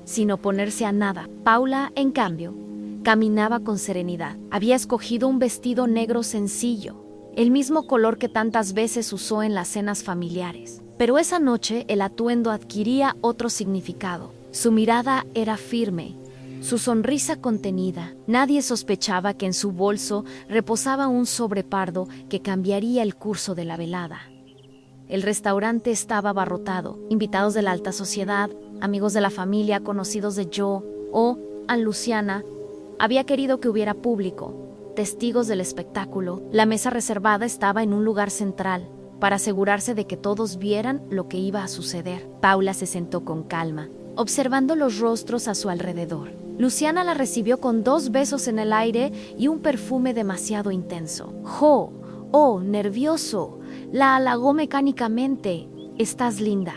sin oponerse a nada. Paula, en cambio, caminaba con serenidad. Había escogido un vestido negro sencillo, el mismo color que tantas veces usó en las cenas familiares. Pero esa noche el atuendo adquiría otro significado. Su mirada era firme, su sonrisa contenida. Nadie sospechaba que en su bolso reposaba un sobrepardo que cambiaría el curso de la velada. El restaurante estaba abarrotado. Invitados de la alta sociedad, amigos de la familia, conocidos de Joe o Luciana. Había querido que hubiera público, testigos del espectáculo. La mesa reservada estaba en un lugar central, para asegurarse de que todos vieran lo que iba a suceder. Paula se sentó con calma, observando los rostros a su alrededor. Luciana la recibió con 2 besos en el aire y un perfume demasiado intenso. ¡Jo! ¡Oh, nervioso! La halagó mecánicamente. «Estás linda».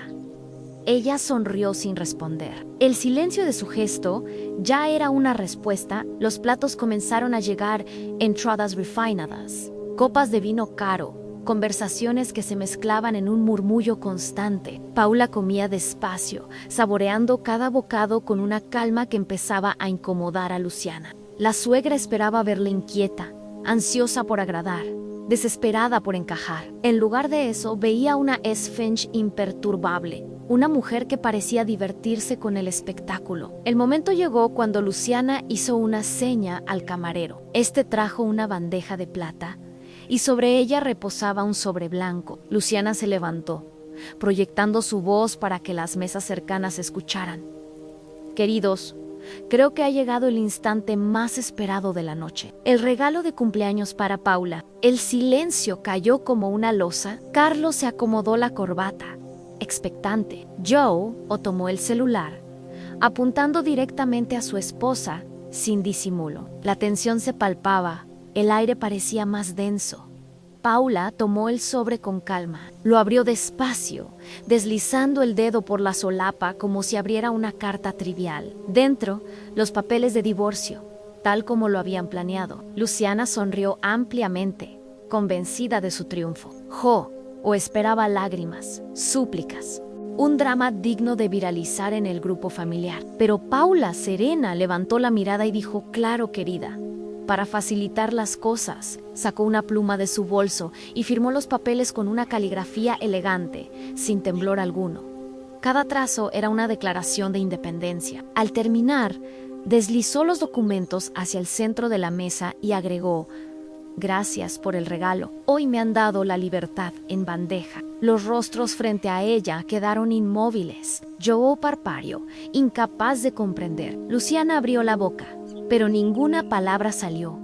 Ella sonrió sin responder. El silencio de su gesto ya era una respuesta. Los platos comenzaron a llegar, entradas refinadas, copas de vino caro, conversaciones que se mezclaban en un murmullo constante. Paula comía despacio, saboreando cada bocado con una calma que empezaba a incomodar a Luciana. La suegra esperaba verla inquieta, ansiosa por agradar, desesperada por encajar. En lugar de eso, veía una esfinge imperturbable, una mujer que parecía divertirse con el espectáculo. El momento llegó cuando Luciana hizo una seña al camarero. Este trajo una bandeja de plata, y sobre ella reposaba un sobre blanco. Luciana se levantó, proyectando su voz para que las mesas cercanas escucharan. «Queridos, creo que ha llegado el instante más esperado de la noche. El regalo de cumpleaños para Paula». El silencio cayó como una losa. Carlos se acomodó la corbata, expectante. Joe tomó el celular, apuntando directamente a su esposa, sin disimulo. La tensión se palpaba. El aire parecía más denso. Paula tomó el sobre con calma. Lo abrió despacio, deslizando el dedo por la solapa como si abriera una carta trivial. Dentro, los papeles de divorcio, tal como lo habían planeado. Luciana sonrió ampliamente, convencida de su triunfo. O esperaba lágrimas, súplicas, un drama digno de viralizar en el grupo familiar. Pero Paula, serena, levantó la mirada y dijo: «Claro, querida». Para facilitar las cosas, sacó una pluma de su bolso y firmó los papeles con una caligrafía elegante, sin temblor alguno. Cada trazo era una declaración de independencia. Al terminar, deslizó los documentos hacia el centro de la mesa y agregó: «Gracias por el regalo. Hoy me han dado la libertad en bandeja». Los rostros frente a ella quedaron inmóviles. Joe parpadeó, incapaz de comprender. Luciana abrió la boca, pero ninguna palabra salió.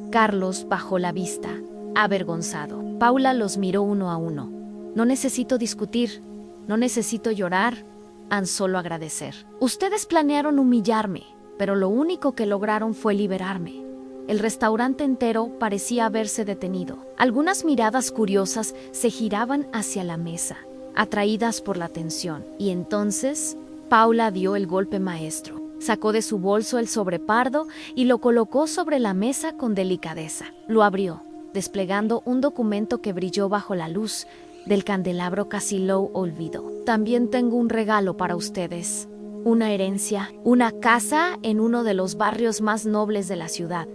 Carlos bajó la vista, avergonzado. Paula los miró uno a uno. «No necesito discutir. No necesito llorar, han solo agradecer. Ustedes planearon humillarme, pero lo único que lograron fue liberarme. El restaurante entero parecía haberse detenido. Algunas miradas curiosas se giraban hacia la mesa, atraídas por la tensión. Y entonces, Paula dio el golpe maestro. Sacó de su bolso el sobrepardo y lo colocó sobre la mesa con delicadeza. Lo abrió, desplegando un documento que brilló bajo la luz del candelabro casi lo olvidó. También tengo un regalo para ustedes. Una herencia, una casa en uno de los barrios más nobles de la ciudad,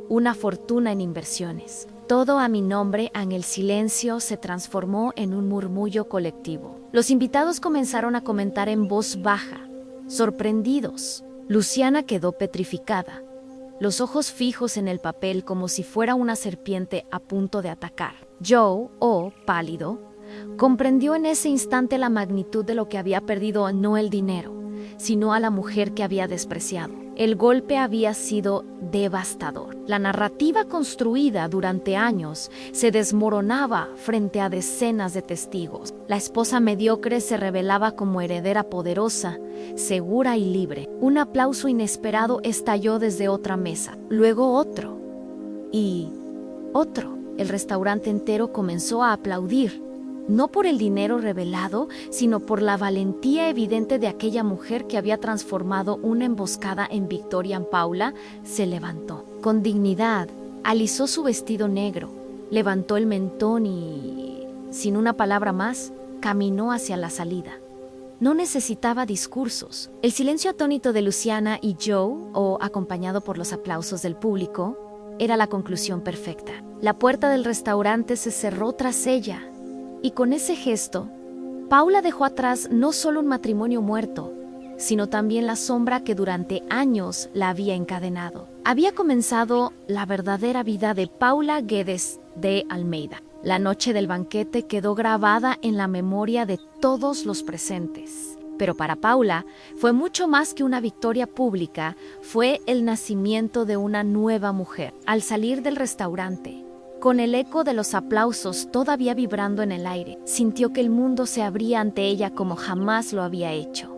una fortuna en inversiones. Todo a mi nombre. En el silencio se transformó en un murmullo colectivo. Los invitados comenzaron a comentar en voz baja, sorprendidos. Luciana quedó petrificada, los ojos fijos en el papel como si fuera una serpiente a punto de atacar. Joe, pálido, comprendió en ese instante la magnitud de lo que había perdido, no el dinero, sino a la mujer que había despreciado. El golpe había sido devastador. La narrativa construida durante años se desmoronaba frente a decenas de testigos. La esposa mediocre se revelaba como heredera poderosa, segura y libre. Un aplauso inesperado estalló desde otra mesa, luego otro y otro. El restaurante entero comenzó a aplaudir, no por el dinero revelado, sino por la valentía evidente de aquella mujer que había transformado una emboscada en victoria. Paula se levantó. Con dignidad, alisó su vestido negro, levantó el mentón y, sin una palabra más, caminó hacia la salida. No necesitaba discursos. El silencio atónito de Luciana y Joe, acompañado por los aplausos del público, era la conclusión perfecta. La puerta del restaurante se cerró tras ella. Y con ese gesto, Paula dejó atrás no solo un matrimonio muerto, sino también la sombra que durante años la había encadenado. Había comenzado la verdadera vida de Paula Guedes de Almeida. La noche del banquete quedó grabada en la memoria de todos los presentes. Pero para Paula fue mucho más que una victoria pública, fue el nacimiento de una nueva mujer. Al salir del restaurante, con el eco de los aplausos todavía vibrando en el aire, sintió que el mundo se abría ante ella como jamás lo había hecho.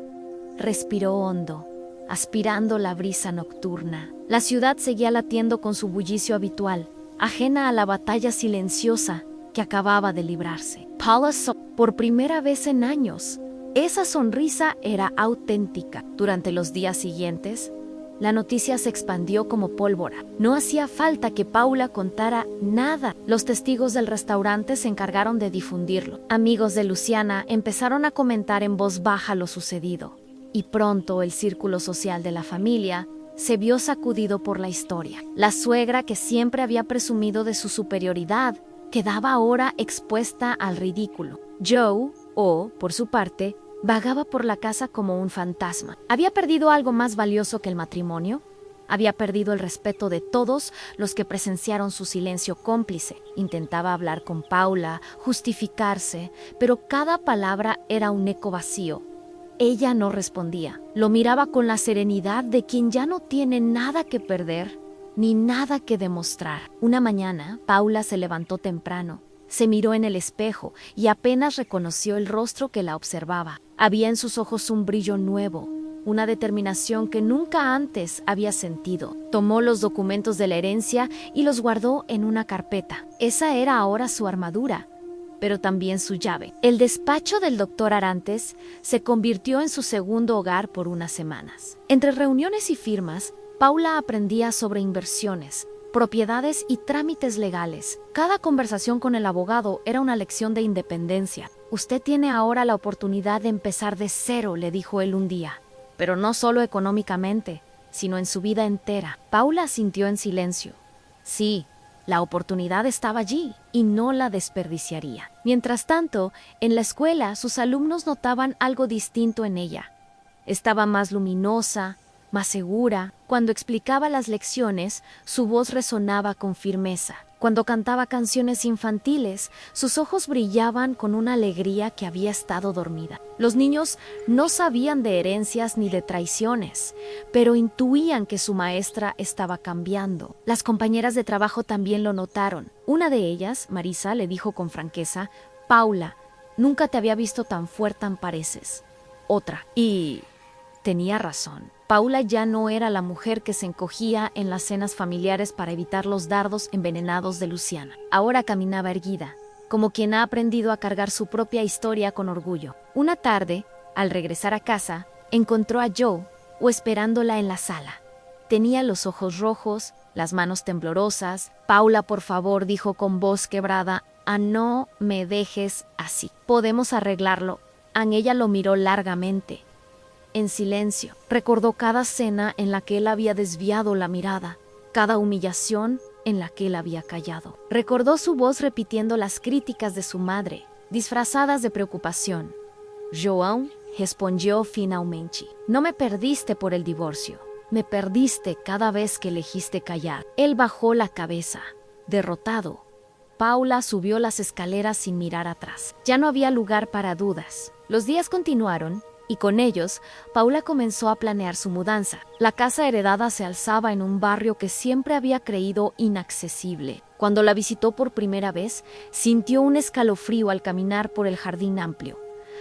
Respiró hondo, aspirando la brisa nocturna. La ciudad seguía latiendo con su bullicio habitual, ajena a la batalla silenciosa que acababa de librarse. Paula por primera vez en años. Esa sonrisa era auténtica. Durante los días siguientes, la noticia se expandió como pólvora. No hacía falta que Paula contara nada. Los testigos del restaurante se encargaron de difundirlo. Amigos de Luciana empezaron a comentar en voz baja lo sucedido. Y pronto el círculo social de la familia se vio sacudido por la historia. La suegra, que siempre había presumido de su superioridad, quedaba ahora expuesta al ridículo. Joe, por su parte, vagaba por la casa como un fantasma. ¿Había perdido algo más valioso que el matrimonio? Había perdido el respeto de todos los que presenciaron su silencio cómplice. Intentaba hablar con Paula, justificarse, pero cada palabra era un eco vacío. Ella no respondía. Lo miraba con la serenidad de quien ya no tiene nada que perder ni nada que demostrar. Una mañana, Paula se levantó temprano. Se miró en el espejo y apenas reconoció el rostro que la observaba. Había en sus ojos un brillo nuevo, una determinación que nunca antes había sentido. Tomó los documentos de la herencia y los guardó en una carpeta. Esa era ahora su armadura, pero también su llave. El despacho del doctor Arantes se convirtió en su segundo hogar por unas semanas. Entre reuniones y firmas, Paula aprendía sobre inversiones, propiedades y trámites legales. Cada conversación con el abogado era una lección de independencia. Usted tiene ahora la oportunidad de empezar de cero, le dijo él un día. Pero no solo económicamente, sino en su vida entera. Paula asintió en silencio. Sí, la oportunidad estaba allí y no la desperdiciaría. Mientras tanto, en la escuela sus alumnos notaban algo distinto en ella. Estaba más luminosa, más segura. Cuando explicaba las lecciones, su voz resonaba con firmeza. Cuando cantaba canciones infantiles, sus ojos brillaban con una alegría que había estado dormida. Los niños no sabían de herencias ni de traiciones, pero intuían que su maestra estaba cambiando. Las compañeras de trabajo también lo notaron. Una de ellas, Marisa, le dijo con franqueza: «Paula, Nunca te había visto tan fuerte, pareces. Otra. Y tenía razón. Paula ya no era la mujer que se encogía en las cenas familiares para evitar los dardos envenenados de Luciana. Ahora caminaba erguida, como quien ha aprendido a cargar su propia historia con orgullo. Una tarde, al regresar a casa, encontró a Joe esperándola en la sala. Tenía los ojos rojos, las manos temblorosas. «Paula, por favor», dijo con voz quebrada, «no me dejes así. Podemos arreglarlo». Ella lo miró largamente. En silencio, recordó cada cena en la que él había desviado la mirada, cada humillación en la que él había callado. Recordó su voz repitiendo las críticas de su madre, disfrazadas de preocupación. «João», respondió finalmente, «no me perdiste por el divorcio. Me perdiste cada vez que elegiste callar». Él bajó la cabeza, derrotado. Paula subió las escaleras sin mirar atrás. Ya no había lugar para dudas. Los días continuaron, y con ellos, Paula comenzó a planear su mudanza. La casa heredada se alzaba en un barrio que siempre había creído inaccesible. Cuando la visitó por primera vez, sintió un escalofrío al caminar por el jardín amplio,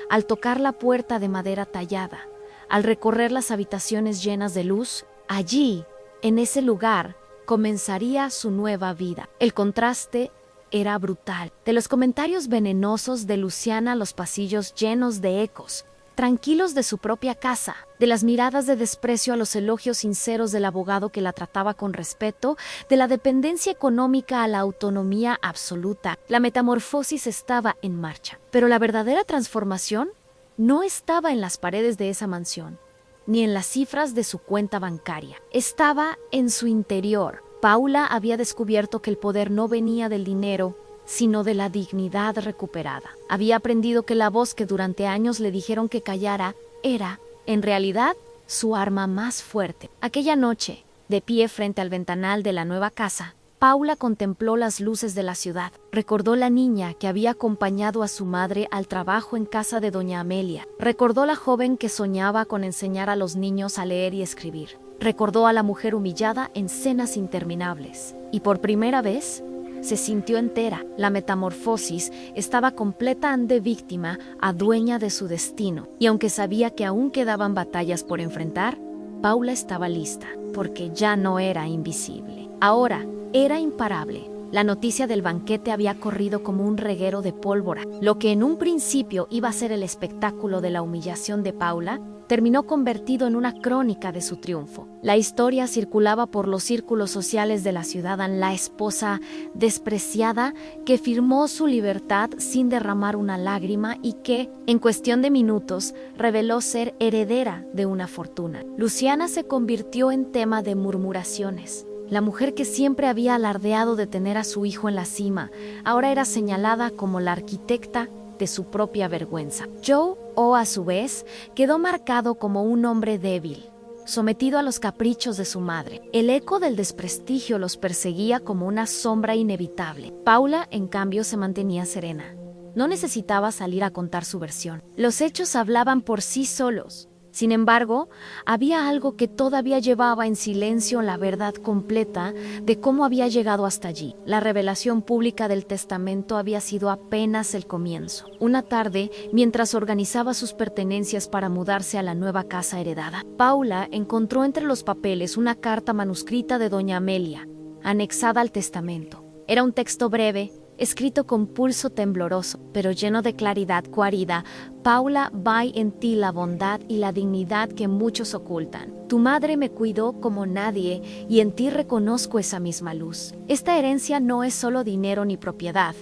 al tocar la puerta de madera tallada, al recorrer las habitaciones llenas de luz. Allí, en ese lugar, comenzaría su nueva vida. El contraste era brutal. De los comentarios venenosos de Luciana a los pasillos llenos de ecos, tranquilos de su propia casa, de las miradas de desprecio a los elogios sinceros del abogado que la trataba con respeto, de la dependencia económica a la autonomía absoluta. La metamorfosis estaba en marcha. Pero la verdadera transformación no estaba en las paredes de esa mansión, ni en las cifras de su cuenta bancaria. Estaba en su interior. Paula había descubierto que el poder no venía del dinero, sino de la dignidad recuperada. Había aprendido que la voz que durante años le dijeron que callara era, en realidad, su arma más fuerte. Aquella noche, de pie frente al ventanal de la nueva casa, Paula contempló las luces de la ciudad. Recordó la niña que había acompañado a su madre al trabajo en casa de doña Amelia. Recordó la joven que soñaba con enseñar a los niños a leer y escribir. Recordó a la mujer humillada en cenas interminables. Y por primera vez, se sintió entera. La metamorfosis estaba completamente víctima a dueña de su destino. Y aunque sabía que aún quedaban batallas por enfrentar, Paula estaba lista, porque ya no era invisible. Ahora, era imparable. La noticia del banquete había corrido como un reguero de pólvora. Lo que en un principio iba a ser el espectáculo de la humillación de Paula, terminó convertido en una crónica de su triunfo. La historia circulaba por los círculos sociales de la ciudad en la esposa despreciada que firmó su libertad sin derramar una lágrima y que, en cuestión de minutos, reveló ser heredera de una fortuna. Luciana se convirtió en tema de murmuraciones. La mujer que siempre había alardeado de tener a su hijo en la cima, ahora era señalada como la arquitecta de su propia vergüenza. Joe, a su vez, quedó marcado como un hombre débil, sometido a los caprichos de su madre. El eco del desprestigio los perseguía como una sombra inevitable. Paula, en cambio, se mantenía serena. No necesitaba salir a contar su versión. Los hechos hablaban por sí solos. Sin embargo, había algo que todavía llevaba en silencio la verdad completa de cómo había llegado hasta allí. La revelación pública del testamento había sido apenas el comienzo. Una tarde, mientras organizaba sus pertenencias para mudarse a la nueva casa heredada, Paula encontró entre los papeles una carta manuscrita de doña Amelia, anexada al testamento. Era un texto breve, escrito con pulso tembloroso, pero lleno de claridad cuarida. Paula, ve en ti la bondad y la dignidad que muchos ocultan. Tu madre me cuidó como nadie y en ti reconozco esa misma luz. Esta herencia no es solo dinero ni propiedad,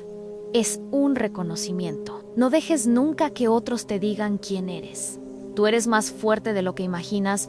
es un reconocimiento. No dejes nunca que otros te digan quién eres. Tú eres más fuerte de lo que imaginas.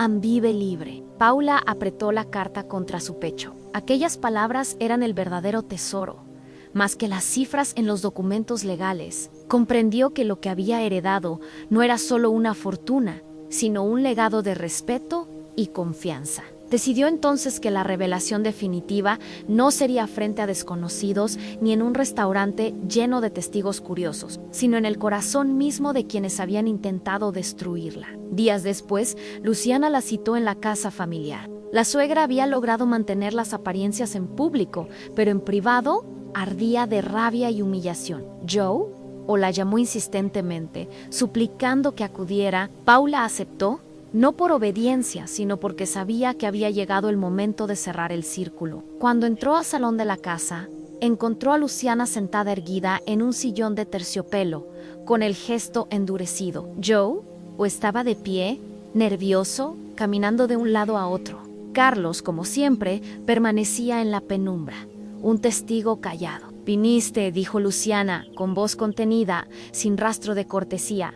Vive libre. Paula apretó la carta contra su pecho. Aquellas palabras eran el verdadero tesoro. Más que las cifras en los documentos legales, comprendió que lo que había heredado no era solo una fortuna, sino un legado de respeto y confianza. Decidió entonces que la revelación definitiva no sería frente a desconocidos ni en un restaurante lleno de testigos curiosos, sino en el corazón mismo de quienes habían intentado destruirla. Días después, Luciana la citó en la casa familiar. La suegra había logrado mantener las apariencias en público, pero en privado ardía de rabia y humillación. Joe, o la llamó insistentemente, suplicando que acudiera, Paula aceptó, no por obediencia, sino porque sabía que había llegado el momento de cerrar el círculo. Cuando entró al salón de la casa, encontró a Luciana sentada erguida en un sillón de terciopelo, con el gesto endurecido. Joe, o estaba de pie, nervioso, caminando de un lado a otro. Carlos, como siempre, permanecía en la penumbra, un testigo callado. «Viniste», dijo Luciana, con voz contenida, sin rastro de cortesía.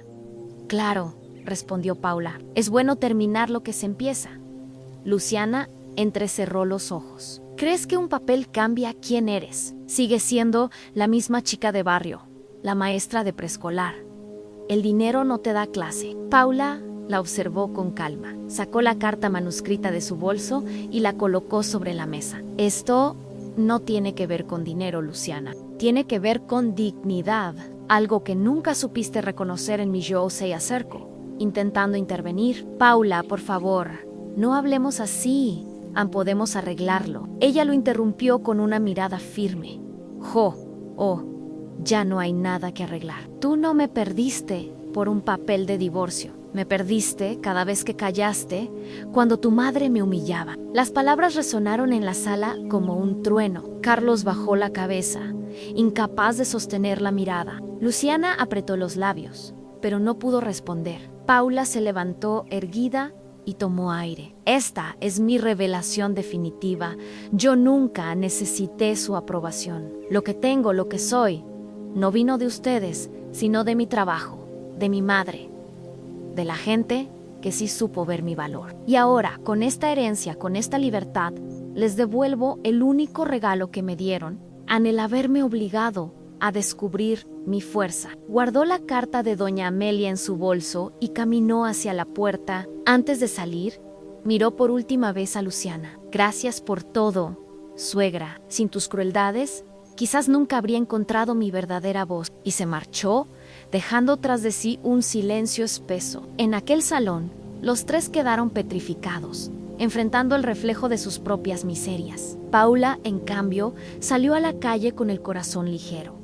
«Claro», respondió Paula. «Es bueno terminar lo que se empieza». Luciana entrecerró los ojos. «¿Crees que un papel cambia quién eres? Sigues siendo la misma chica de barrio, la maestra de preescolar. El dinero no te da clase». Paula la observó con calma. Sacó la carta manuscrita de su bolso y la colocó sobre la mesa. «Esto no tiene que ver con dinero, Luciana. Tiene que ver con dignidad, algo que nunca supiste reconocer en mi yo se acercó». Intentando intervenir. «Paula, por favor, no hablemos así. Podemos arreglarlo». Ella lo interrumpió con una mirada firme. Ya no hay nada que arreglar. Tú no me perdiste por un papel de divorcio. Me perdiste cada vez que callaste cuando tu madre me humillaba». Las palabras resonaron en la sala como un trueno. Carlos bajó la cabeza, incapaz de sostener la mirada. Luciana apretó los labios, pero no pudo responder. Paula se levantó erguida y tomó aire. «Esta es mi revelación definitiva. Yo nunca necesité su aprobación. Lo que tengo, lo que soy, no vino de ustedes, sino de mi trabajo, de mi madre, de la gente que sí supo ver mi valor. Y ahora, con esta herencia, con esta libertad, les devuelvo el único regalo que me dieron, el haberme obligado a descubrir mi fuerza». Guardó la carta de doña Amelia en su bolso y caminó hacia la puerta. Antes de salir, miró por última vez a Luciana. «Gracias por todo, suegra. Sin tus crueldades, quizás nunca habría encontrado mi verdadera voz». Y se marchó, dejando tras de sí un silencio espeso. En aquel salón, los tres quedaron petrificados, enfrentando el reflejo de sus propias miserias. Paula, en cambio, salió a la calle con el corazón ligero.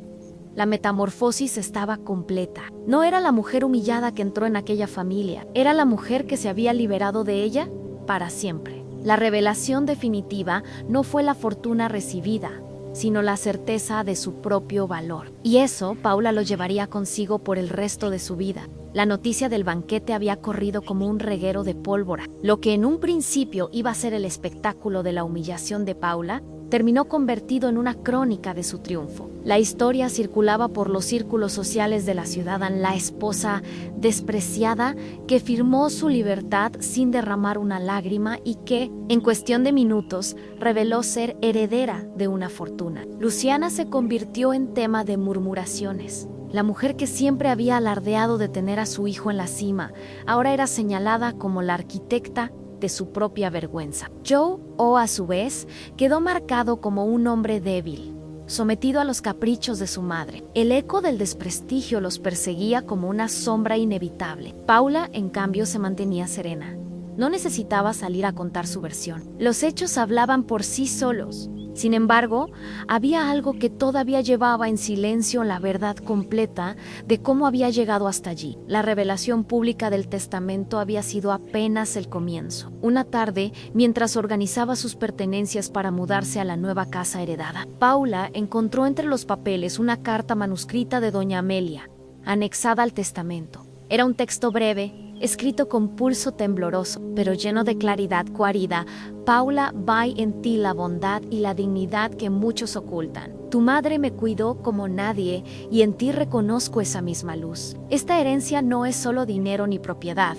La metamorfosis estaba completa. No era la mujer humillada que entró en aquella familia, era la mujer que se había liberado de ella para siempre. La revelación definitiva no fue la fortuna recibida, sino la certeza de su propio valor. Y eso Paula lo llevaría consigo por el resto de su vida. La noticia del banquete había corrido como un reguero de pólvora. Lo que en un principio iba a ser el espectáculo de la humillación de Paula, terminó convertido en una crónica de su triunfo. La historia circulaba por los círculos sociales de la ciudad en la esposa despreciada que firmó su libertad sin derramar una lágrima y que, en cuestión de minutos, reveló ser heredera de una fortuna. Luciana se convirtió en tema de murmuraciones. La mujer que siempre había alardeado de tener a su hijo en la cima, ahora era señalada como la arquitecta de su propia vergüenza. Joe, a su vez, quedó marcado como un hombre débil, sometido a los caprichos de su madre. El eco del desprestigio los perseguía como una sombra inevitable. Paula, en cambio, se mantenía serena. No necesitaba salir a contar su versión. Los hechos hablaban por sí solos. Sin embargo, había algo que todavía llevaba en silencio la verdad completa de cómo había llegado hasta allí. La revelación pública del testamento había sido apenas el comienzo. Una tarde, mientras organizaba sus pertenencias para mudarse a la nueva casa heredada, Paula encontró entre los papeles una carta manuscrita de doña Amelia, anexada al testamento. Era un texto breve, escrito con pulso tembloroso, pero lleno de claridad cuarida. «Paula, hay en ti la bondad y la dignidad que muchos ocultan. Tu madre me cuidó como nadie y en ti reconozco esa misma luz. Esta herencia no es solo dinero ni propiedad,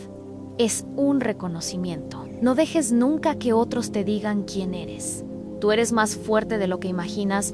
es un reconocimiento. No dejes nunca que otros te digan quién eres. Tú eres más fuerte de lo que imaginas.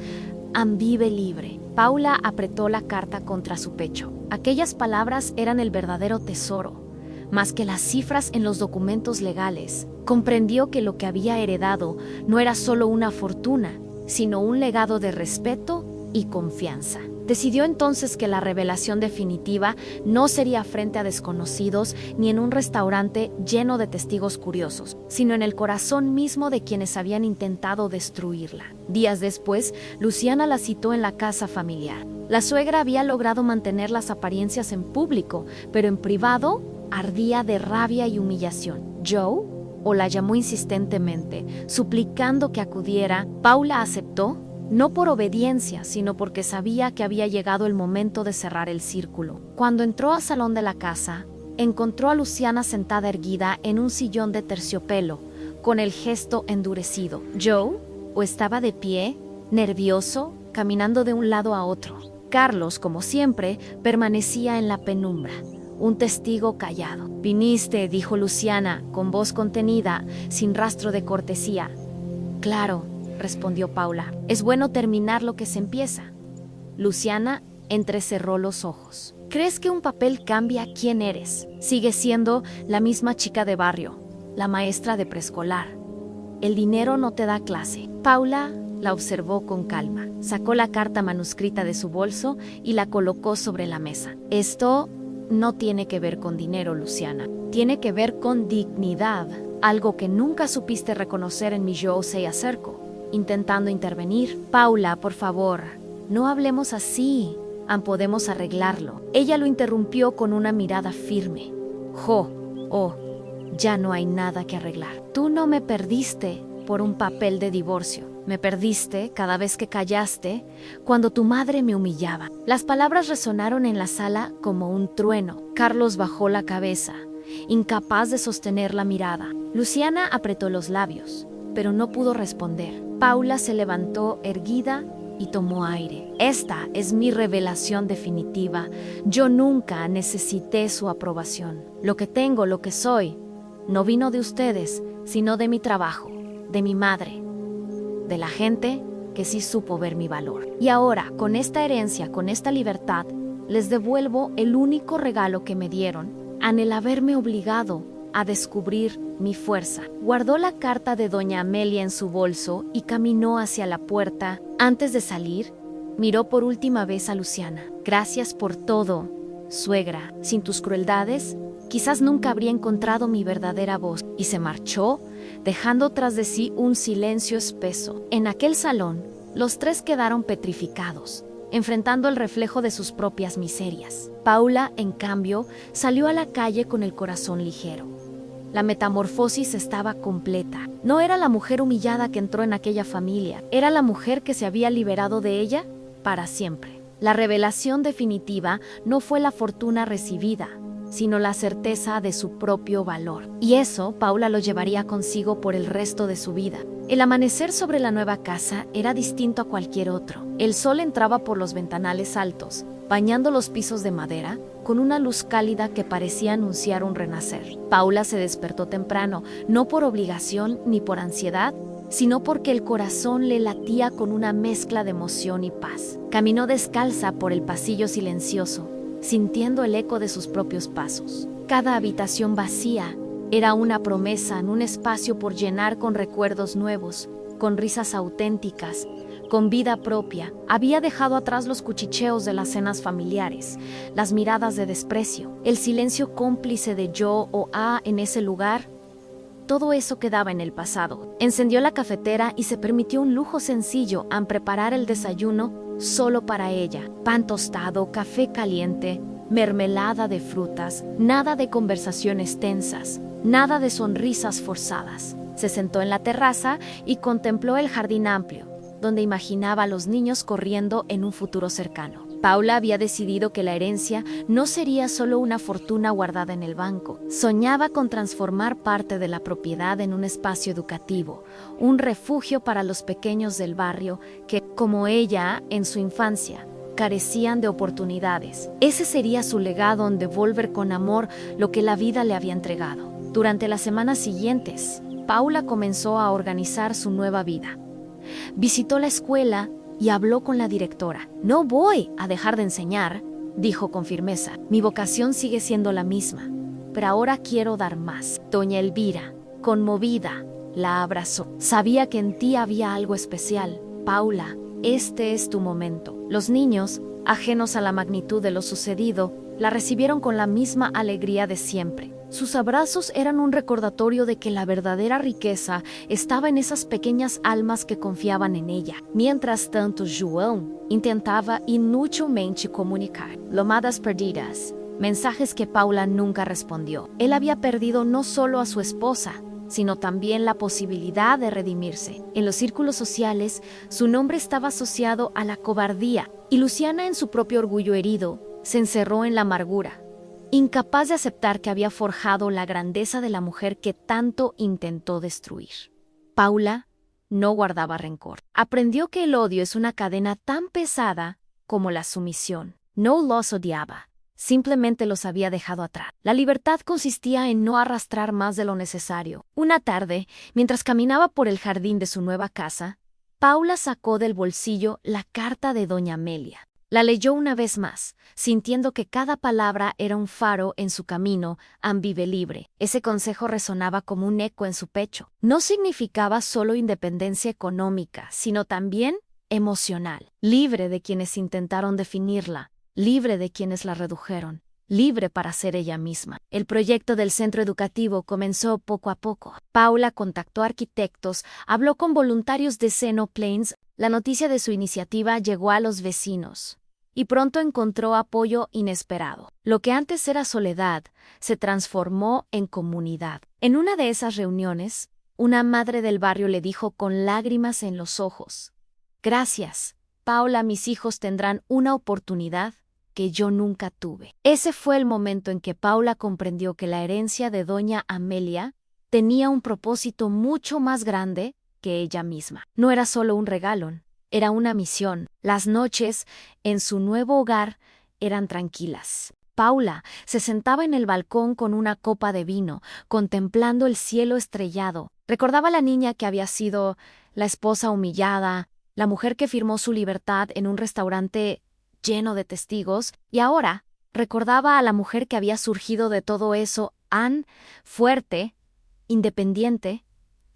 Vive libre». Paula apretó la carta contra su pecho. Aquellas palabras eran el verdadero tesoro. Más que las cifras en los documentos legales, comprendió que lo que había heredado no era solo una fortuna, sino un legado de respeto y confianza. Decidió entonces que la revelación definitiva no sería frente a desconocidos ni en un restaurante lleno de testigos curiosos, sino en el corazón mismo de quienes habían intentado destruirla. Días después, Luciana la citó en la casa familiar. La suegra había logrado mantener las apariencias en público, pero en privado ardía de rabia y humillación. Joe, o la llamó insistentemente, suplicando que acudiera. Paula aceptó, no por obediencia, sino porque sabía que había llegado el momento de cerrar el círculo. Cuando entró al salón de la casa, encontró a Luciana sentada erguida en un sillón de terciopelo, con el gesto endurecido. Joe, o estaba de pie, nervioso, caminando de un lado a otro. Carlos, como siempre, permanecía en la penumbra, un testigo callado. «Viniste», dijo Luciana, con voz contenida, sin rastro de cortesía. «Claro», respondió Paula. «Es bueno terminar lo que se empieza». Luciana entrecerró los ojos. «¿Crees que un papel cambia quién eres? Sigues siendo la misma chica de barrio, la maestra de preescolar. El dinero no te da clase». Paula la observó con calma. Sacó la carta manuscrita de su bolso y la colocó sobre la mesa. «Esto no tiene que ver con dinero, Luciana. Tiene que ver con dignidad, algo que nunca supiste reconocer en mi yo se acerco». Intentando intervenir. «Paula, por favor, no hablemos así. Podemos arreglarlo». Ella lo interrumpió con una mirada firme. Ya no hay nada que arreglar. Tú no me perdiste por un papel de divorcio. Me perdiste cada vez que callaste cuando tu madre me humillaba». Las palabras resonaron en la sala como un trueno. Carlos bajó la cabeza, incapaz de sostener la mirada. Luciana apretó los labios, pero no pudo responder. Paula se levantó erguida y tomó aire. «Esta es mi revelación definitiva. Yo nunca necesité su aprobación. Lo que tengo, lo que soy, no vino de ustedes, sino de mi trabajo, de mi madre, de la gente que sí supo ver mi valor. Y ahora, con esta herencia, con esta libertad, les devuelvo el único regalo que me dieron, el haberme obligado a descubrir mi fuerza». Guardó la carta de doña Amelia en su bolso y caminó hacia la puerta. Antes de salir, miró por última vez a Luciana. «Gracias por todo, suegra. Sin tus crueldades, quizás nunca habría encontrado mi verdadera voz». Y se marchó, dejando tras de sí un silencio espeso. En aquel salón, los tres quedaron petrificados, enfrentando el reflejo de sus propias miserias. Paula, en cambio, salió a la calle con el corazón ligero. La metamorfosis estaba completa. No era la mujer humillada que entró en aquella familia, era la mujer que se había liberado de ella para siempre. La revelación definitiva no fue la fortuna recibida, sino la certeza de su propio valor. Y eso Paula lo llevaría consigo por el resto de su vida. El amanecer sobre la nueva casa era distinto a cualquier otro. El sol entraba por los ventanales altos, bañando los pisos de madera, con una luz cálida que parecía anunciar un renacer. Paula se despertó temprano, no por obligación ni por ansiedad, sino porque el corazón le latía con una mezcla de emoción y paz. Caminó descalza por el pasillo silencioso, sintiendo el eco de sus propios pasos. Cada habitación vacía era una promesa en un espacio por llenar con recuerdos nuevos, con risas auténticas, con vida propia. Había dejado atrás los cuchicheos de las cenas familiares, las miradas de desprecio, el silencio cómplice de yo o en ese lugar. Todo eso quedaba en el pasado. Encendió la cafetera y se permitió un lujo sencillo al preparar el desayuno solo para ella. Pan tostado, café caliente, mermelada de frutas, nada de conversaciones tensas, nada de sonrisas forzadas. Se sentó en la terraza y contempló el jardín amplio, donde imaginaba a los niños corriendo en un futuro cercano. Paula había decidido que la herencia no sería solo una fortuna guardada en el banco. Soñaba con transformar parte de la propiedad en un espacio educativo, un refugio para los pequeños del barrio que, como ella, en su infancia, carecían de oportunidades. Ese sería su legado en devolver con amor lo que la vida le había entregado. Durante las semanas siguientes, Paula comenzó a organizar su nueva vida. Visitó la escuela y habló con la directora. «No voy a dejar de enseñar», dijo con firmeza. «Mi vocación sigue siendo la misma, pero ahora quiero dar más». Doña Elvira, conmovida, la abrazó. «Sabía que en ti había algo especial. Paula, este es tu momento». Los niños, ajenos a la magnitud de lo sucedido, la recibieron con la misma alegría de siempre. Sus abrazos eran un recordatorio de que la verdadera riqueza estaba en esas pequeñas almas que confiaban en ella. Mientras tanto, João intentaba inutilmente comunicar. Llamadas perdidas, mensajes que Paula nunca respondió. Él había perdido no solo a su esposa, sino también la posibilidad de redimirse. En los círculos sociales, su nombre estaba asociado a la cobardía, y Luciana, en su propio orgullo herido, se encerró en la amargura, incapaz de aceptar que había forjado la grandeza de la mujer que tanto intentó destruir. Paula no guardaba rencor. Aprendió que el odio es una cadena tan pesada como la sumisión. No los odiaba, simplemente los había dejado atrás. La libertad consistía en no arrastrar más de lo necesario. Una tarde, mientras caminaba por el jardín de su nueva casa, Paula sacó del bolsillo la carta de doña Amelia. La leyó una vez más, sintiendo que cada palabra era un faro en su camino a Vive Libre. Ese consejo resonaba como un eco en su pecho. No significaba solo independencia económica, sino también emocional. Libre de quienes intentaron definirla, libre de quienes la redujeron, libre para ser ella misma. El proyecto del centro educativo comenzó poco a poco. Paula contactó arquitectos, habló con voluntarios de Seno Plains. La noticia de su iniciativa llegó a los vecinos, y pronto encontró apoyo inesperado. Lo que antes era soledad se transformó en comunidad. En una de esas reuniones, una madre del barrio le dijo con lágrimas en los ojos: «Gracias, Paula, mis hijos tendrán una oportunidad que yo nunca tuve». Ese fue el momento en que Paula comprendió que la herencia de doña Amelia tenía un propósito mucho más grande que ella misma. No era solo un regalo, era una misión. Las noches en su nuevo hogar eran tranquilas. Paula se sentaba en el balcón con una copa de vino, contemplando el cielo estrellado. Recordaba a la niña que había sido la esposa humillada, la mujer que firmó su libertad en un restaurante lleno de testigos, y ahora recordaba a la mujer que había surgido de todo eso, Anne, fuerte, independiente,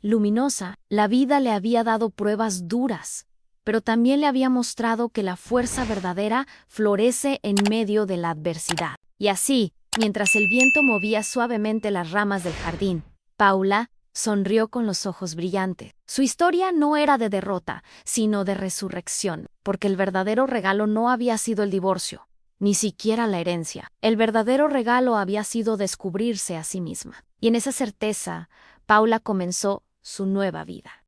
luminosa. La vida le había dado pruebas duras, pero también le había mostrado que la fuerza verdadera florece en medio de la adversidad. Y así, mientras el viento movía suavemente las ramas del jardín, Paula sonrió con los ojos brillantes. Su historia no era de derrota, sino de resurrección, porque el verdadero regalo no había sido el divorcio, ni siquiera la herencia. El verdadero regalo había sido descubrirse a sí misma. Y en esa certeza, Paula comenzó su nueva vida.